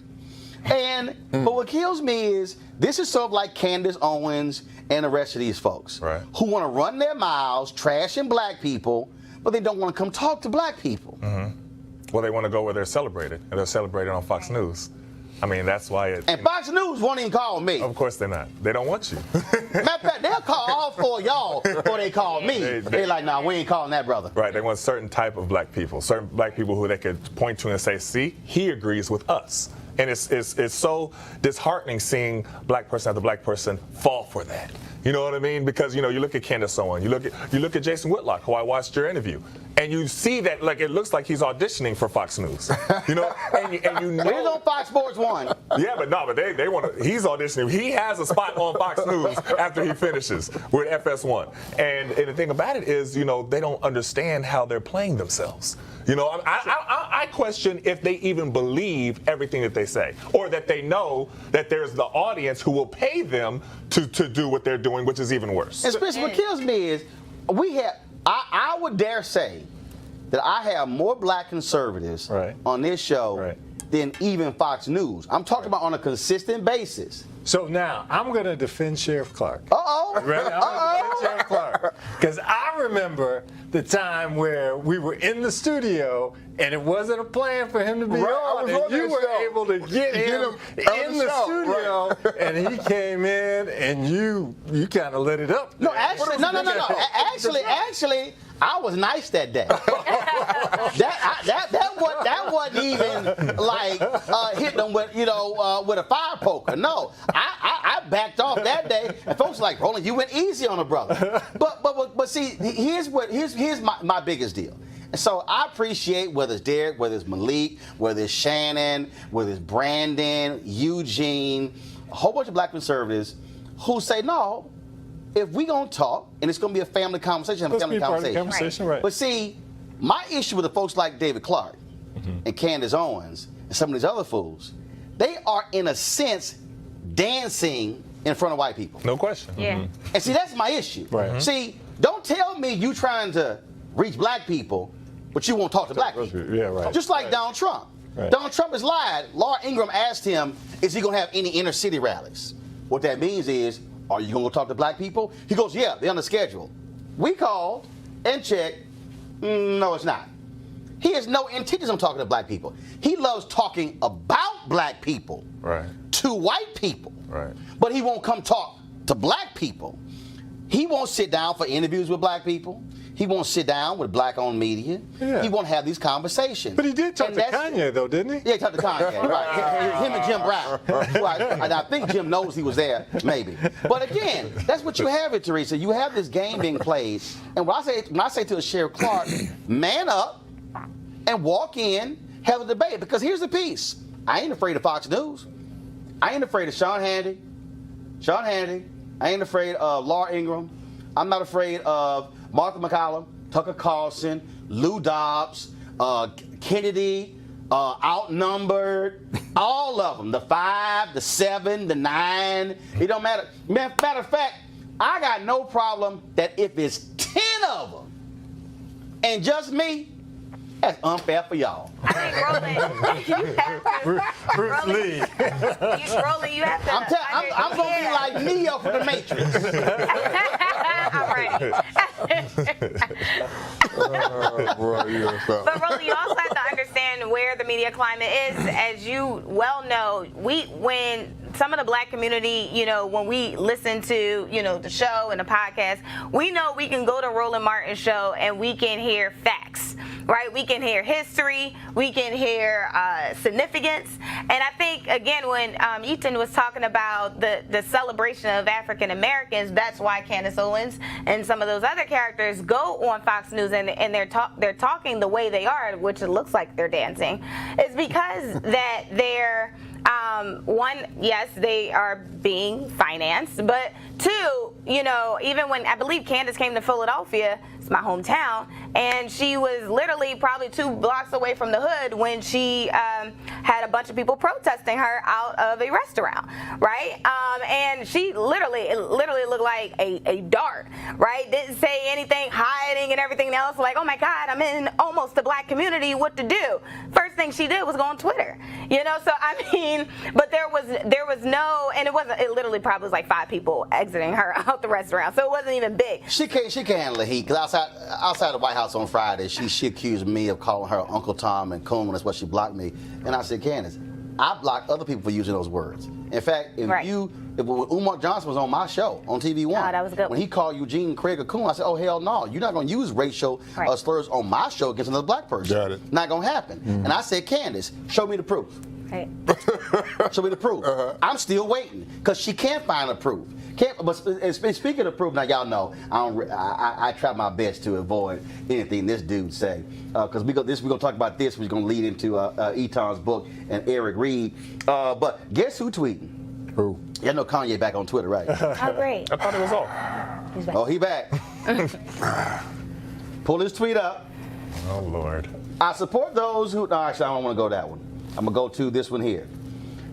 But what kills me is this is sort of like Candace Owens and the rest of these folks who want to run their mouths trashing black people, but they don't want to come talk to black people. Mm-hmm. Well, they want to go where they're celebrated, and they're celebrated on Fox News. I mean, that's why it... And Fox News won't even call me. Of course they're not. They don't want you. Matter of fact, they'll call all four of y'all before they call me. They're like, nah, we ain't calling that brother. Right. They want certain type of black people who they could point to and say, see, he agrees with us. And it's so disheartening seeing black person after black person fall for that. You know what I mean? Because you look at Candace Owens, you look at Jason Whitlock, who I watched your interview, and you see that it looks like he's auditioning for Fox News. and you know he's on Fox Sports 1. Yeah, but they want to. He's auditioning. He has a spot on Fox News after he finishes with FS1. And the thing about it is, they don't understand how they're playing themselves. I question if they even believe everything that they say, or that they know that there's the audience who will pay them to do what they're doing, which is even worse. And Spencer, what kills me is I would dare say that I have more black conservatives on this show than even Fox News. I'm talking about on a consistent basis. So now I'm going to defend Sheriff Clark. Uh-oh. Right? I'm going to defend Sheriff Clark. Because I remember the time where we were in the studio and it wasn't a plan for him to be on, and you were able to get him in the studio, and he came in and you kind of lit it up. No, actually, no. Actually, I was nice that day. that wasn't even like hitting them with with a fire poker. No, I backed off that day, and folks were like, Roland, you went easy on a brother. But see, here's my biggest deal. And so I appreciate whether it's Derek, whether it's Malik, whether it's Shannon, whether it's Brandon, Eugene, a whole bunch of black conservatives who say, no, if we gonna talk, and it's gonna be a family conversation, have a family conversation. Right. But see, my issue with the folks like David Clark and Candace Owens and some of these other fools, they are in a sense dancing in front of white people. No question. Yeah. And see, that's my issue. Right. See, don't tell me you trying to reach black people, but you won't talk to black people. Yeah, right. Just like Donald Trump. Right. Donald Trump has lied. Laura Ingraham asked him, is he going to have any inner city rallies? What that means is, are you going to go talk to black people? He goes, yeah, they're on the schedule. We called and checked. No, it's not. He has no intentions of talking to black people. He loves talking about black people to white people. Right. But he won't come talk to black people. He won't sit down for interviews with black people. He won't sit down with black-owned media. Yeah. He won't have these conversations. But he did talk to Kanye, though, didn't he? Yeah, he talked to Kanye, right. Him and Jim Brown. And I think Jim knows he was there, maybe. But again, that's what you have it, Teresa. You have this game being played. And when I say to a Sheriff Clark, man up and walk in, have a debate. Because here's the piece. I ain't afraid of Fox News. I ain't afraid of Sean Hannity. I ain't afraid of Laura Ingraham. I'm not afraid of Martha McCallum, Tucker Carlson, Lou Dobbs, Kennedy, Outnumbered, all of them. The 5, the 7, the 9. It don't matter. Matter of fact, I got no problem that if it's 10 of them and just me, that's unfair for y'all. I think Roland, you have to. Bruce Lee. Roland, you have to. I'm going to be like Neo from the Matrix. I'm ready. But Roland, you also have to understand where the media climate is. As you well know, when some of the black community, when we listen to, the show and the podcast, we know we can go to Roland Martin's show and we can hear facts, right? We can hear history, we can hear significance. And I think, again, when Etan was talking about the celebration of African Americans, that's why Candace Owens and some of those other characters go on Fox News and they're talking the way they are, which it looks like they're dancing, is because that they're one, yes, they are being financed, but two, even when I believe Candace came to Philadelphia, it's my hometown, and she was literally probably 2 blocks away from the hood when she had a bunch of people protesting her out of a restaurant, right? And she literally looked like a dart, right? Didn't say anything, hiding and everything else, like, oh my God, I'm in almost the black community, what to do? First thing she did was go on Twitter, so I mean, but there was no, and it literally probably was like 5 people exiting her out the restaurant, so it wasn't even big. She can't handle the heat, because outside the White House on Friday, she accused me of calling her Uncle Tom and Coon. That's why she blocked me. And I said, Candace, I blocked other people for using those words. In fact, when Umar Johnson was on my show on TV One, that was a good one. When he called Eugene Craig a coon, I said, oh, hell no. You're not going to use racial slurs on my show against another black person. Got it. Not going to happen. Mm-hmm. And I said, Candace, show me the proof. Right. Show me the proof. I'm still waiting, because she can't find the proof. But speaking of proof, now y'all know I try my best to avoid anything this dude say, because we're gonna talk about this, which is gonna lead into Etan's book and Eric Reid. But guess who tweeting? Who? Y'all know Kanye back on Twitter, right? Oh, great. I thought it was off. He's back. Oh, he back. Pull his tweet up. Oh, Lord. I support those who. No, actually, I don't want to go that one. I'm going to go to this one here.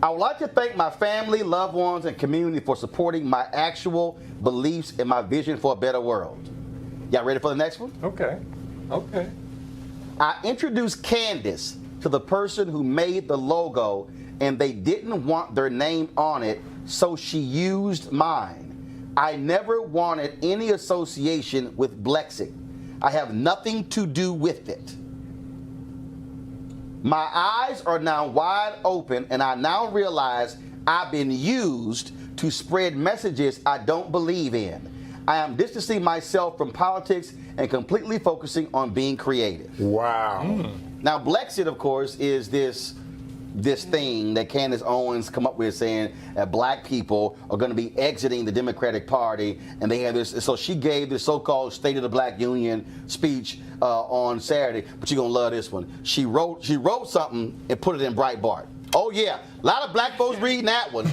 I would like to thank my family, loved ones, and community for supporting my actual beliefs and my vision for a better world. Y'all ready for the next one? Okay. I introduced Candace to the person who made the logo, and they didn't want their name on it, so she used mine. I never wanted any association with Blexit. I have nothing to do with it. My eyes are now wide open, and I now realize I've been used to spread messages I don't believe in. I am distancing myself from politics and completely focusing on being creative. Wow. Now, Blexit, of course, is this this thing that Candace Owens come up with, saying that black people are going to be exiting the Democratic Party, and they have this. So she gave this so-called State of the Black Union speech on Saturday. But you're gonna love this one. She wrote something and put it in Breitbart. Oh yeah, a lot of black folks reading that one,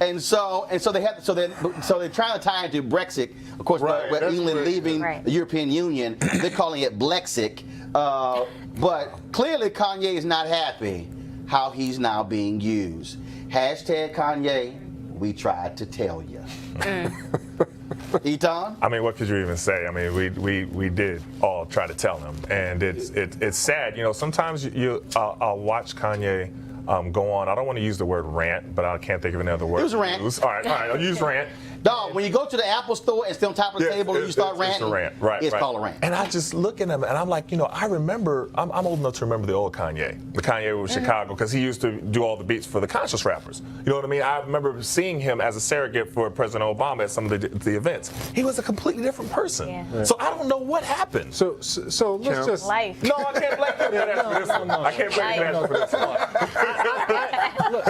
and so they're trying to tie it to Brexit. Of course, with England leaving the European Union, they're calling it Blexit. But clearly, Kanye is not happy how he's now being used. Hashtag Kanye, we tried to tell you. Etan? I mean, what could you even say? I mean, we did all try to tell him, and it's sad. You know, sometimes I'll watch Kanye go on. I don't want to use the word rant, but I can't think of any other word. It was a rant. All right, I'll use rant. Dog, when you go to the Apple store and stay on top of the table and you start ranting, it's a rant. Right, it's called a rant. And I just look at him and I'm like, you know, I remember, I'm old enough to remember the old Kanye, the Kanye with Chicago, because he used to do all the beats for the conscious rappers. You know what I mean? I remember seeing him as a surrogate for President Obama at some of the events. He was a completely different person. Yeah. So I don't know what happened. So let's just... Life. No, I can't blame him for this one. I can't blame him for this one.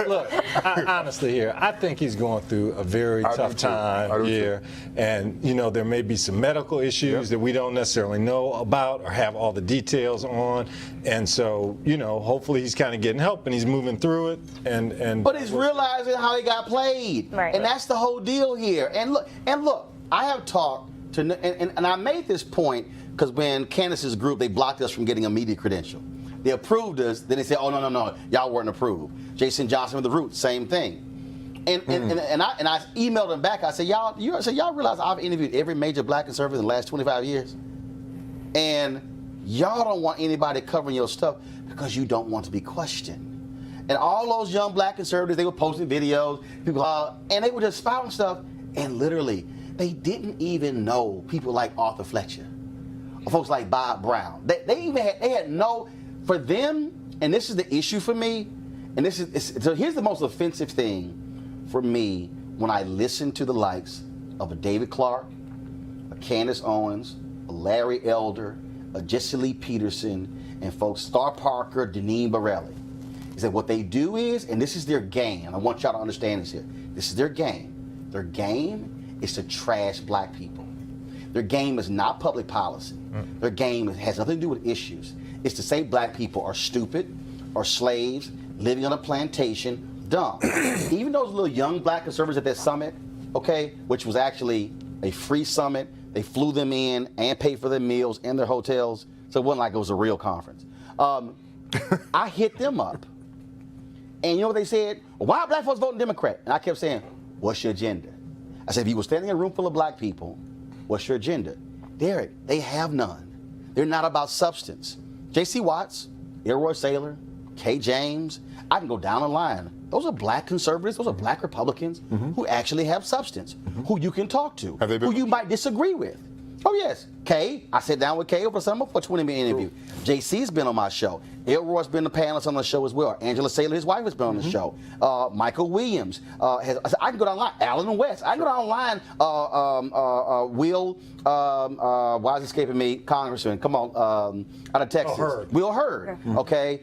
Look, honestly here, I think he's going through a very tough time here. And, you know, there may be some medical issues that we don't necessarily know about or have all the details on. And so, you know, hopefully he's kind of getting help and he's moving through it. But he's realizing how he got played. Right. And that's the whole deal here. And look, I have talked to, and I made this point because when Candace's group, they blocked us from getting a media credential. They approved us, then they said, oh, no, y'all weren't approved. Jason Johnson with The Root, same thing. And I emailed them back. I said, y'all realize I've interviewed every major black conservative in the last 25 years? And y'all don't want anybody covering your stuff because you don't want to be questioned. And all those young black conservatives, they were posting videos, people, and they were just spouting stuff, and literally, they didn't even know people like Arthur Fletcher, or folks like Bob Brown. They had no, for them, and this is the issue for me, and so here's the most offensive thing for me when I listen to the likes of a David Clark, a Candace Owens, a Larry Elder, a Jesse Lee Peterson, and folks Star Parker, Deneen Borelli, is that what they do is, and this is their game, and I want y'all to understand this here, this is their game. Their game is to trash black people. Their game is not public policy. Their game has nothing to do with issues. It's to say black people are stupid, or slaves, living on a plantation, dumb. Even those little young black conservatives at that summit, okay, which was actually a free summit, they flew them in and paid for their meals and their hotels, so it wasn't like it was a real conference. I hit them up, and you know what they said? Well, why are black folks voting Democrat? And I kept saying, what's your agenda? I said, if you were standing in a room full of black people, what's your agenda? Derek, they have none. They're not about substance. J.C. Watts, Elroy Saylor, Kay James, I can go down the line. Those are black conservatives, those are black Republicans who actually have substance, who you can talk to, who you might disagree with. Oh yes, Kay, I sat down with Kay over summer for a 20-minute interview. JC's been on my show. Elroy's been the panelist on the show as well. Angela Saylor, his wife, has been on the show. Michael Williams, I can go down the line. Alan West, I can go down the line. Will, why is it escaping me? Congressman, come on, out of Texas. Will Hurd, okay?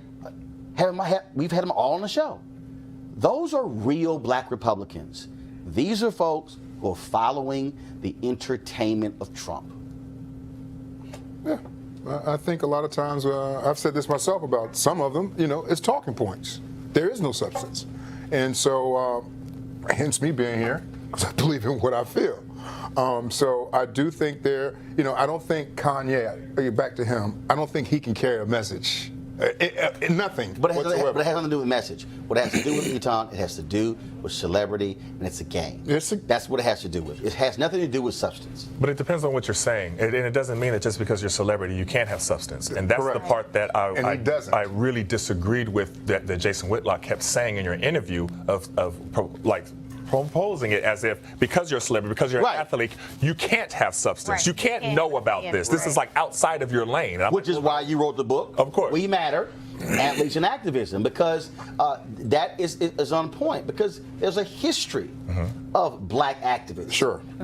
We've had them all on the show. Those are real black Republicans. These are folks who are following the entertainment of Trump. Yeah, I think a lot of times, I've said this myself about some of them, you know, it's talking points. There is no substance. And so, hence me being here, because I believe in what I feel. So I do think I don't think Kanye, back to him, I don't think he can carry a message. Nothing whatsoever. But it has nothing to do with message. What it has to do with, Etan, it has to do with celebrity, and it's a game. That's what it has to do with. It has nothing to do with substance. But it depends on what you're saying. And it doesn't mean that just because you're a celebrity, you can't have substance. And that's the part that I really disagreed with that Jason Whitlock kept saying in your interview of proposing it as if because you're a celebrity, because you're an athlete, you can't have substance. You can't know about this. This is like outside of your lane. Which is why you wrote the book. Of course. We Matter, Athletes and Activism, because that is on point, because there's a history of black activists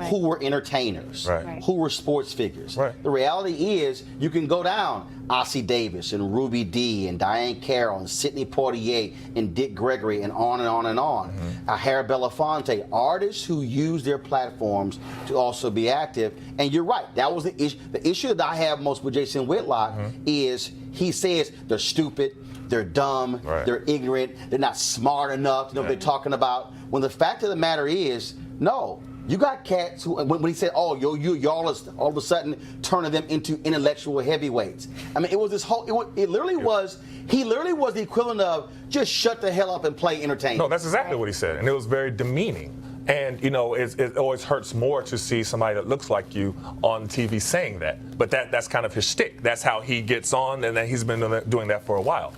who were entertainers, who were sports figures. The reality is you can go down Ossie Davis and Ruby Dee and Diane Carroll and Sidney Poitier and Dick Gregory and on and on and on. Harry Belafonte, artists who use their platforms to also be active. And you're right, that was the issue. The issue that I have most with Jason Whitlock is he says they're stupid, they're dumb, they're ignorant, they're not smart enough to know what they're talking about. When the fact of the matter is, no, you got cats who, when he said, oh, y'all is all of a sudden turning them into intellectual heavyweights. I mean, it was this whole, it literally was, he literally was the equivalent of just shut the hell up and play entertainment. No, that's exactly what he said. And it was very demeaning. And, you know, it always hurts more to see somebody that looks like you on TV saying that. But that's kind of his shtick. That's how he gets on, and then he's been doing that for a while.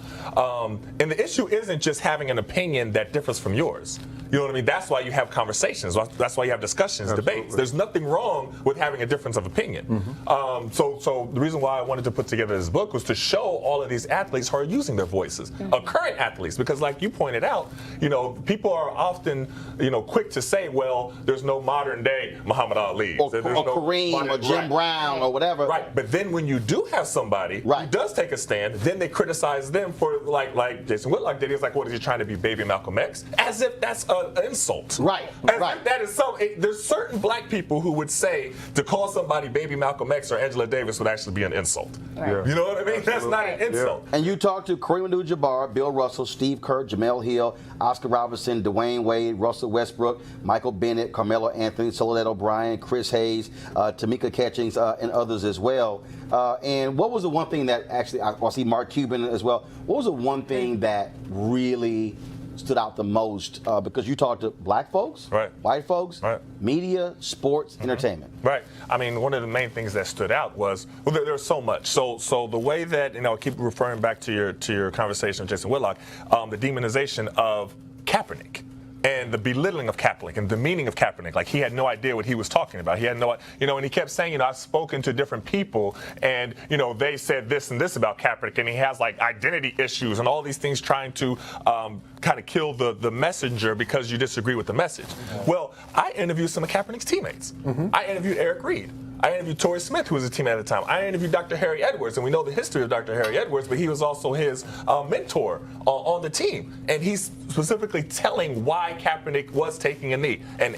And the issue isn't just having an opinion that differs from yours. You know what I mean? That's why you have conversations. That's why you have discussions, debates. There's nothing wrong with having a difference of opinion. So the reason why I wanted to put together this book was to show all of these athletes who are using their voices, current athletes, because like you pointed out, you know, people are often, you know, quick to say, well, there's no modern day Muhammad Ali. Or Kareem or Jim Brown or whatever. Right, but then when you do have somebody who does take a stand, then they criticize them for, like Jason Whitlock did. He's like, what is he trying to be, baby Malcolm X? As if that's an insult. As if that is there's certain black people who would say to call somebody baby Malcolm X or Angela Davis would actually be an insult. You know what I mean? That's not an insult. And you talk to Kareem Abdul-Jabbar, Bill Russell, Steve Kerr, Jamel Hill, Oscar Robertson, Dwayne Wade, Russell Westbrook, Michael Bennett, Carmelo Anthony, Soledad O'Brien, Chris Hayes, Tamika Catchings, and others as well. And what was the one thing that actually, I see Mark Cuban as well, what was the one thing that really stood out the most? Because you talked to black folks, white folks, media, sports, entertainment. Right. I mean, one of the main things that stood out was, well, there's so much. So the way that, you know, I keep referring back to your conversation with Jason Whitlock, the demonization of Kaepernick. And the belittling of Kaepernick and the meaning of Kaepernick, like he had no idea what he was talking about. He had no, you know, and he kept saying, you know, I've spoken to different people, and you know, they said this and this about Kaepernick, and he has like identity issues and all these things, trying to kind of kill the messenger because you disagree with the message. Well, I interviewed some of Kaepernick's teammates. I interviewed Eric Reid. I interviewed Torrey Smith, who was a teammate at the time. I interviewed Dr. Harry Edwards, and we know the history of Dr. Harry Edwards, but he was also his mentor on the team. And he's specifically telling why Kaepernick was taking a knee. And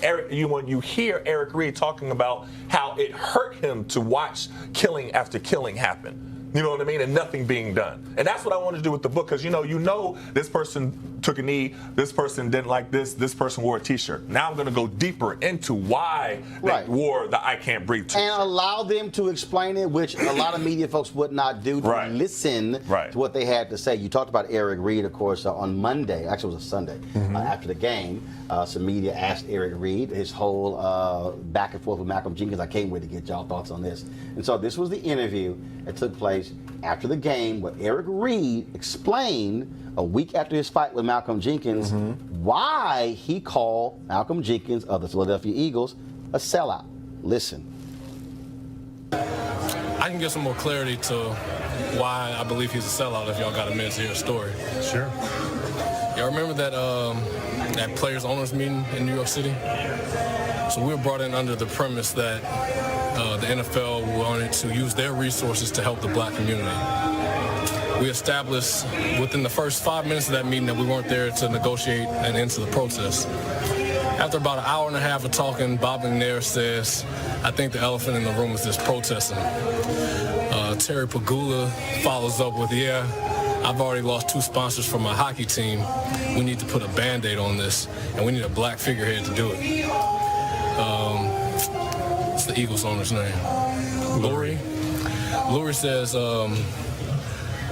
when you hear Eric Reid talking about how it hurt him to watch killing after killing happen. You know what I mean? And nothing being done. And that's what I wanted to do with the book, because you know this person took a knee, this person didn't like this person wore a t-shirt. Now I'm going to go deeper into why they wore the I Can't Breathe t-shirt. And allow them to explain it, which a lot of media folks would not do, to listen to what they had to say. You talked about Eric Reid, of course, on Monday. Actually, it was a Sunday. After the game, some media asked Eric Reid his whole back and forth with Malcolm Jenkins. I can't wait to get y'all thoughts on this. And so this was the interview that took place after the game, where Eric Reid explained a week after his fight with Malcolm Jenkins why he called Malcolm Jenkins of the Philadelphia Eagles a sellout. Listen. I can give some more clarity to why I believe he's a sellout if y'all got a minute to hear a story. Sure. Y'all remember that players' owners meeting in New York City? So we were brought in under the premise that the NFL wanted to use their resources to help the black community. We established within the first 5 minutes of that meeting that we weren't there to negotiate an end to the protest. After about an hour and a half of talking, Bob McNair says, I think the elephant in the room is this protesting. Terry Pagula follows up with, yeah, I've already lost 2 sponsors from my hockey team. We need to put a Band-Aid on this, and we need a black figurehead to do it. It's the Eagles owner's name. Lurie says,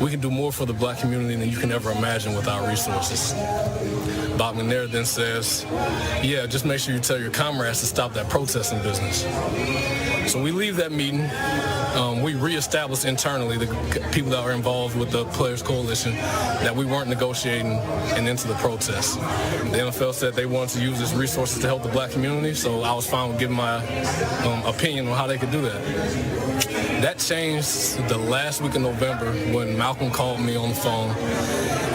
we can do more for the black community than you can ever imagine with our resources. Bob McNair then says, yeah, just make sure you tell your comrades to stop that protesting business. So we leave that meeting. We reestablish internally the people that are involved with the Players Coalition that we weren't negotiating an end to the protest. The NFL said they wanted to use its resources to help the black community, so I was fine with giving my opinion on how they could do that. That changed the last week of November when Malcolm called me on the phone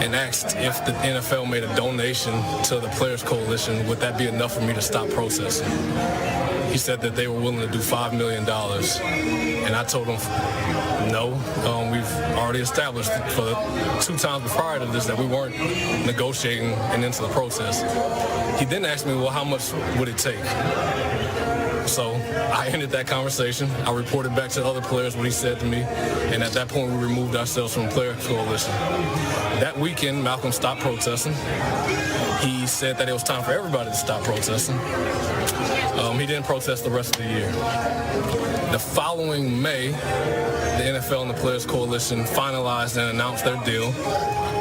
and asked if the NFL made a donation to the Players Coalition, would that be enough for me to stop protesting? He said that they were willing to do $5 million. And I told him, no, we've already established for the 2 times prior to this that we weren't negotiating an end to the protest. He then asked me, well, how much would it take? So I ended that conversation. I reported back to the other players what he said to me, and at that point we removed ourselves from the Players Coalition. That weekend, Malcolm stopped protesting. He said that it was time for everybody to stop protesting. He didn't protest the rest of the year. The following May, the NFL and the Players Coalition finalized and announced their deal.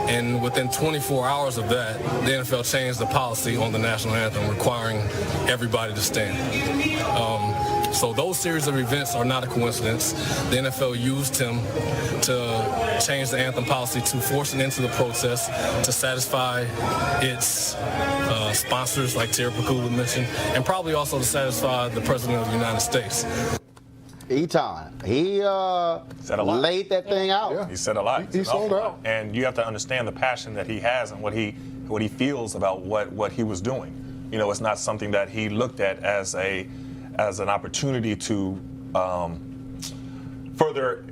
And within 24 hours of that, the NFL changed the policy on the national anthem, requiring everybody to stand. So those series of events are not a coincidence. The NFL used him to change the anthem policy to force it into the protest to satisfy its sponsors, like Terry Pagula mentioned, and probably also to satisfy the President of the United States. Etan, he said a lot. Laid that thing out. Yeah. He said a lot. He sold out. And you have to understand the passion that he has and what he feels about what he was doing. You know, it's not something that he looked at as an opportunity to further.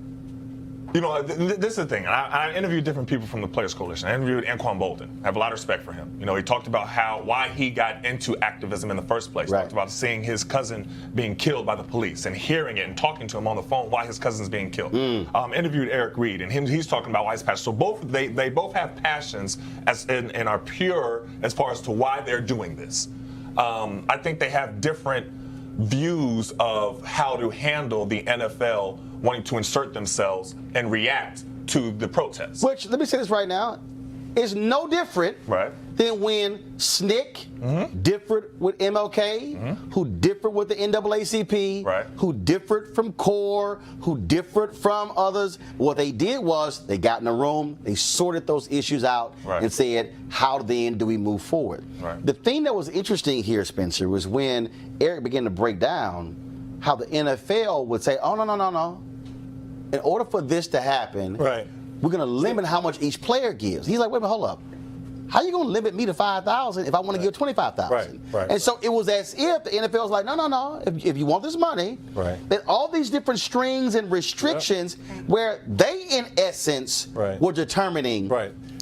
You know, this is the thing. I interviewed different people from the Players Coalition. I interviewed Anquan Bolden. I have a lot of respect for him. You know, he talked about why he got into activism in the first place. Right. Talked about seeing his cousin being killed by the police and hearing it and talking to him on the phone why his cousin's being killed. Interviewed Eric Reid, and he's talking about why he's passionate. So they both have passions and are pure as far as to why they're doing this. I think they have different views of how to handle the NFL wanting to insert themselves and react to the protests. Which, let me say this right now, is no different than when SNCC differed with MLK, who differed with the NAACP, who differed from CORE, who differed from others. What they did was they got in a room, they sorted those issues out and said, how then do we move forward? The thing that was interesting here, Spencer, was when Eric began to break down how the NFL would say, oh, no. In order for this to happen, we're going to limit how much each player gives. He's like, wait a minute, hold up. How you going to limit me to $5,000 if I want to give $25,000? And so it was as if the NFL was like, no. If you want this money, then all these different strings and restrictions where they, in essence, were determining.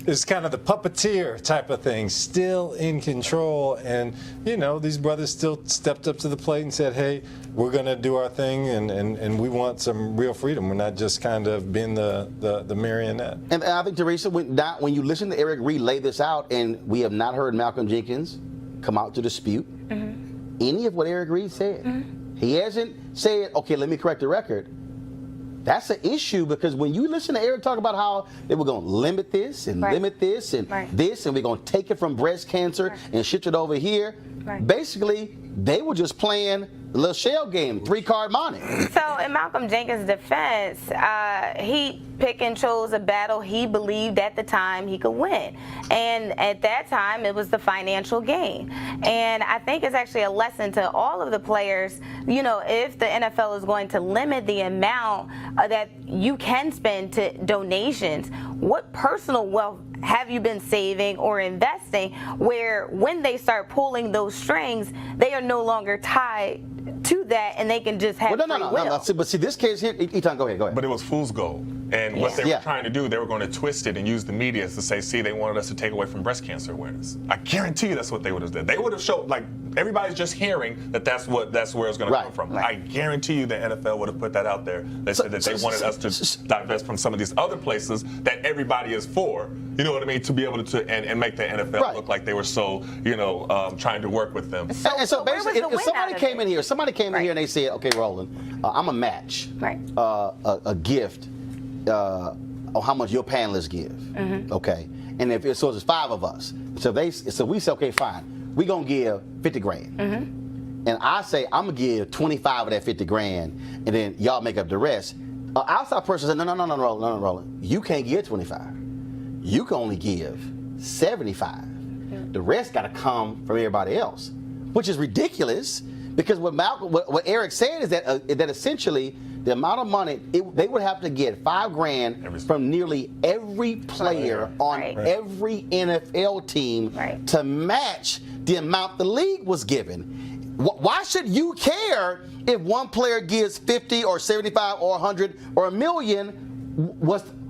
It's kind of the puppeteer type of thing, still in control. And, you know, these brothers still stepped up to the plate and said, hey, we're going to do our thing, and we want some real freedom. We're not just kind of being the marionette. And I think, Teresa, when you listen to Eric Reid lay this out, and we have not heard Malcolm Jenkins come out to dispute any of what Eric Reid said. He hasn't said, okay, let me correct the record. That's an issue, because when you listen to Eric talk about how they were going to limit this and limit this and this, and we're going to take it from breast cancer and shift it over here, basically they were just playing a little shell game, 3-card money. So in Malcolm Jenkins' defense, he pick and chose a battle he believed at the time he could win. And at that time, it was the financial gain. And I think it's actually a lesson to all of the players, you know, if the NFL is going to limit the amount that you can spend to donations, what personal wealth have you been saving or investing where when they start pulling those strings, they are no longer tied to that and they can just have free will. No. But see, this case here, Etan, go ahead. But it was fool's gold. And what they were trying to do, they were going to twist it and use the media to say, see, they wanted us to take away from breast cancer awareness. I guarantee you that's what they would have done. They would have showed, like, everybody's just hearing that's where it's going to come from. I guarantee you the NFL would have put that out there. They said that they wanted us to divest from some of these other places that everybody is for. You know what I mean? To be able to and make the NFL look like they were so, trying to work with them. And so basically, if somebody came in here and they said, okay, Roland, I'm a match a gift on how much your panelists give. Okay. And if it's 5 of us. So we say, okay, fine. We're going to give 50 grand. And I say, I'm going to give 25 of that 50 grand, and then y'all make up the rest. An outside person said, no, Roland. You can't give 25. You can only give 75. The rest got to come from everybody else, which is ridiculous, because what Eric said is that essentially the amount of money they would have to get $5 grand from nearly every player on every NFL team to match the amount the league was given. Why should you care if one player gives 50 or 75 or 100 or $1 million?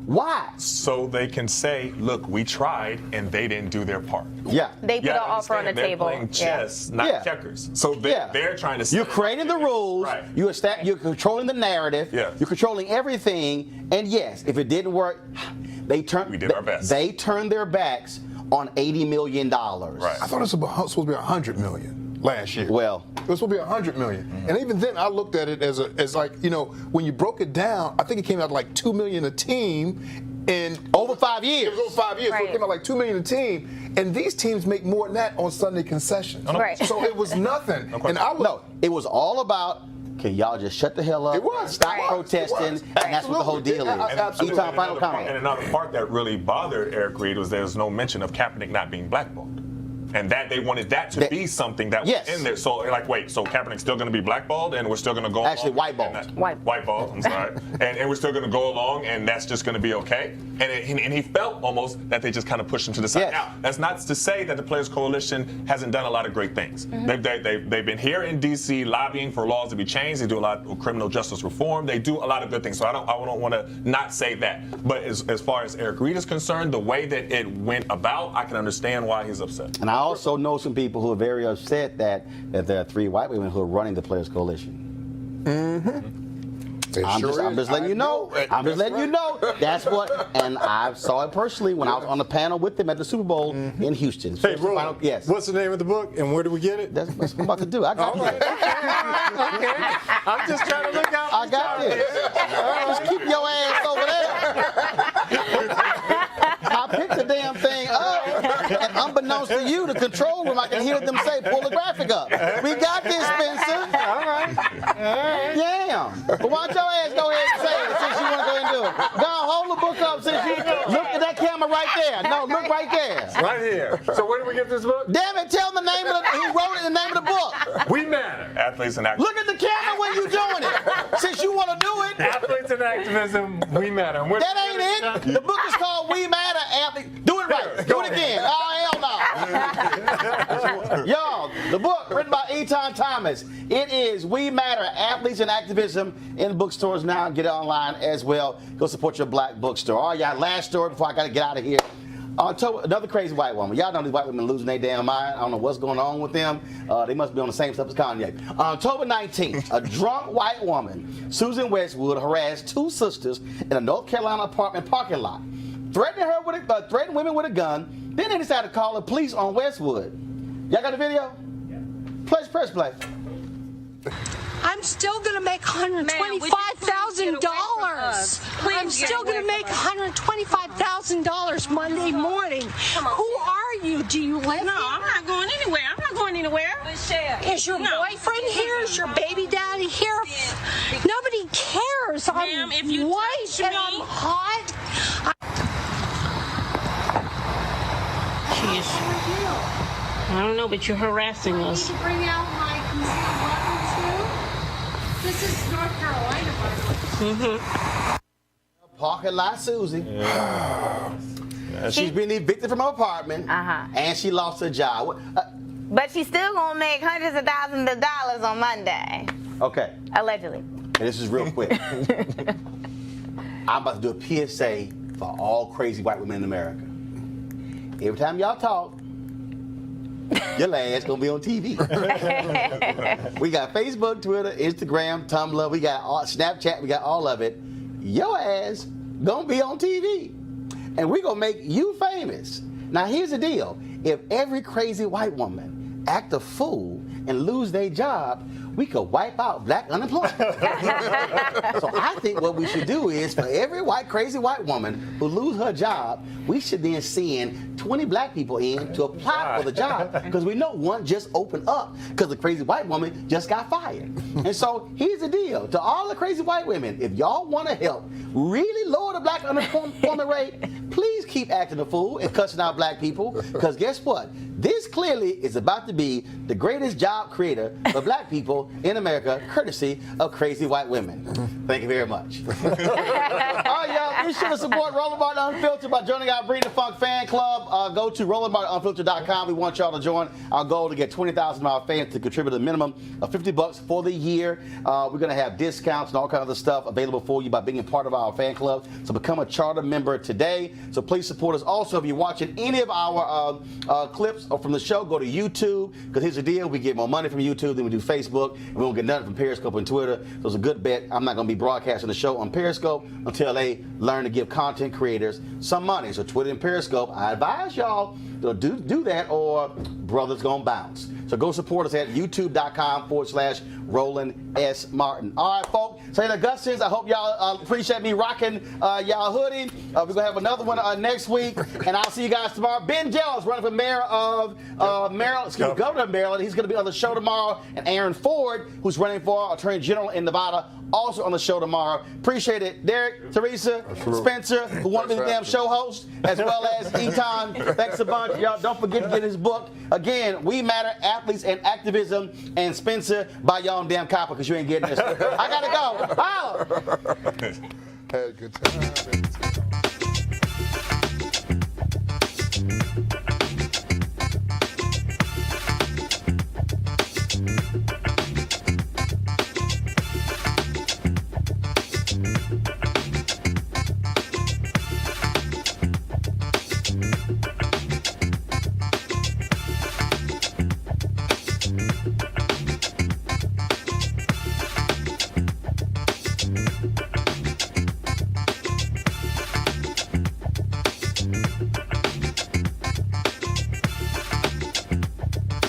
Why? So they can say, look, we tried and they didn't do their part. Yeah. They put an offer on the they're table. Playing chess, not checkers. So they're trying to. You're creating the rules. Right. You're controlling the narrative. Yeah. You're controlling everything. And yes, if it didn't work, we did our best. They turned their backs on $80 million. Right. I thought it was supposed to be $100 million last year. Well, it was supposed to be $100 million. And even then, I looked at it as like, you know, when you broke it down, I think it came out like $2 million a team. And over 5 years. It was over 5 years. So it came out like $2 million a team. And these teams make more than that on Sunday concessions. Right. So it was nothing. And it was all about, can y'all just shut the hell up? It was. Stop protesting. And that's what the whole deal is. Absolutely. Etan, final comment. And another part that really bothered Eric Reid was there was no mention of Kaepernick not being blackballed. And that they wanted that to be something that was in there. So like, wait, so Kaepernick's still going to be blackballed, and we're still going to go actually whiteballed. Whiteballed. I'm sorry. and we're still going to go along, and that's just going to be okay. And he felt almost that they just kind of pushed him to the side. Yes. Now, that's not to say that the Players Coalition hasn't done a lot of great things. They've been here in D.C. lobbying for laws to be changed. They do a lot of criminal justice reform. They do a lot of good things. So I don't want to not say that. But as far as Eric Reid is concerned, the way that it went about, I can understand why he's upset. And I also know some people who are very upset that there are 3 white women who are running the Players Coalition. I'm just letting you know. I'm just letting you know. That's what, and I saw it personally when I was on the panel with them at the Super Bowl in Houston. Hey, Roland, yes. What's the name of the book, and where do we get it? That's what I'm about to do. I got this. Okay. I'm just trying to look out. I got this. Just keep your ass over there. I picked the damn thing up, and unbeknownst to you, the control room, I can hear them say, pull the graphic up. We got this, Spencer. All right. Damn. But why don't your ass go ahead and say it since you want to go ahead and do it? Go on, hold the book up since you look at that camera right there. No, look right there. Right here. So where do we get this book? Damn it, tell them the name of who wrote it and the name of the book. We Matter. Athletes and activism. Look at the camera when you doing it. Since you want to do it. Athletes and Activism, We Matter. That ain't it. The book is called We Matter, Athletes. Do it right. Do it again. Oh, hell no. Y'all, the book written by Etan Thomas. It is We Matter, Athletes and Activism in bookstores now. Get it online as well. Go support your black bookstore. All right, y'all, last story before I got to get out of here. Another crazy white woman. Y'all know these white women losing their damn mind. I don't know what's going on with them. They must be on the same stuff as Kanye. On October 19th, a drunk white woman, Susan Westwood, harassed 2 sisters in a North Carolina apartment parking lot, threatening women with a gun. Then they decided to call the police on Westwood. Y'all got the video? Press play. I'm still going to make $125,000. I'm still going to make $125,000 Monday morning. Who are you? Do you live here? No, I'm not going anywhere. I'm not going anywhere. Is your boyfriend here? Is your baby daddy here? Nobody cares. I'm if you white and I'm hot. I don't know, but you're harassing us. Bring out my concealed weapons too? This is North Carolina, by the way. Parking lot Susie. She's been evicted from her apartment, and she lost her job. But she's still gonna make hundreds of thousands of dollars on Monday. Okay. Allegedly. And this is real quick. I'm about to do a PSA for all crazy white women in America. Every time y'all talk, your ass gonna be on TV. We got Facebook, Twitter, Instagram, Tumblr, we got Snapchat, we got all of it. Your ass gonna be on TV. And we gonna make you famous. Now here's the deal. If every crazy white woman act a fool and lose their job, we could wipe out black unemployment. So I think what we should do is for every crazy white woman who lose her job, we should then send 20 black people in to apply for the job because we know one just opened up because the crazy white woman just got fired. And so here's the deal. To all the crazy white women, if y'all want to help really lower the black unemployment rate, please keep acting a fool and cussing out black people because guess what? This clearly is about to be the greatest job job creator for black people in America, courtesy of crazy white women. Thank you very much. All right, y'all. Be sure to support Roland Martin Unfiltered by joining our Bring the Funk fan club. Go to RolandMartinUnfiltered.com. We want y'all to join our goal to get 20,000 of our fans to contribute a minimum of $50 for the year. We're going to have discounts and all kinds of stuff available for you by being a part of our fan club. So become a charter member today. So please support us. Also, if you're watching any of our clips from the show, go to YouTube, because here's the deal. We get more money from YouTube than we do Facebook, and we don't get nothing from Periscope and Twitter. So it's a good bet. I'm not going to be broadcasting the show on Periscope until they learn to give content creators some money. So Twitter and Periscope, I advise y'all to do that, or brother's going to bounce. So go support us at youtube.com/Roland S. Martin. All right, folks. Say the Augustins, I hope y'all appreciate me rocking y'all hoodie. We're going to have another one next week, and I'll see you guys tomorrow. Ben Jealous running for mayor of Maryland, governor of Maryland. He's going to be on the show tomorrow. And Aaron Ford, who's running for Attorney General in Nevada, also on the show tomorrow. Appreciate it. Derek, Teresa, Spencer, who want to be the damn show host, as well as Etan. Thanks a bunch. Y'all don't forget to get his book. Again, We Matter, Athletes and Activism. And Spencer, buy y'all damn copy, because you ain't getting this. I got to go. Holla. Had a good time.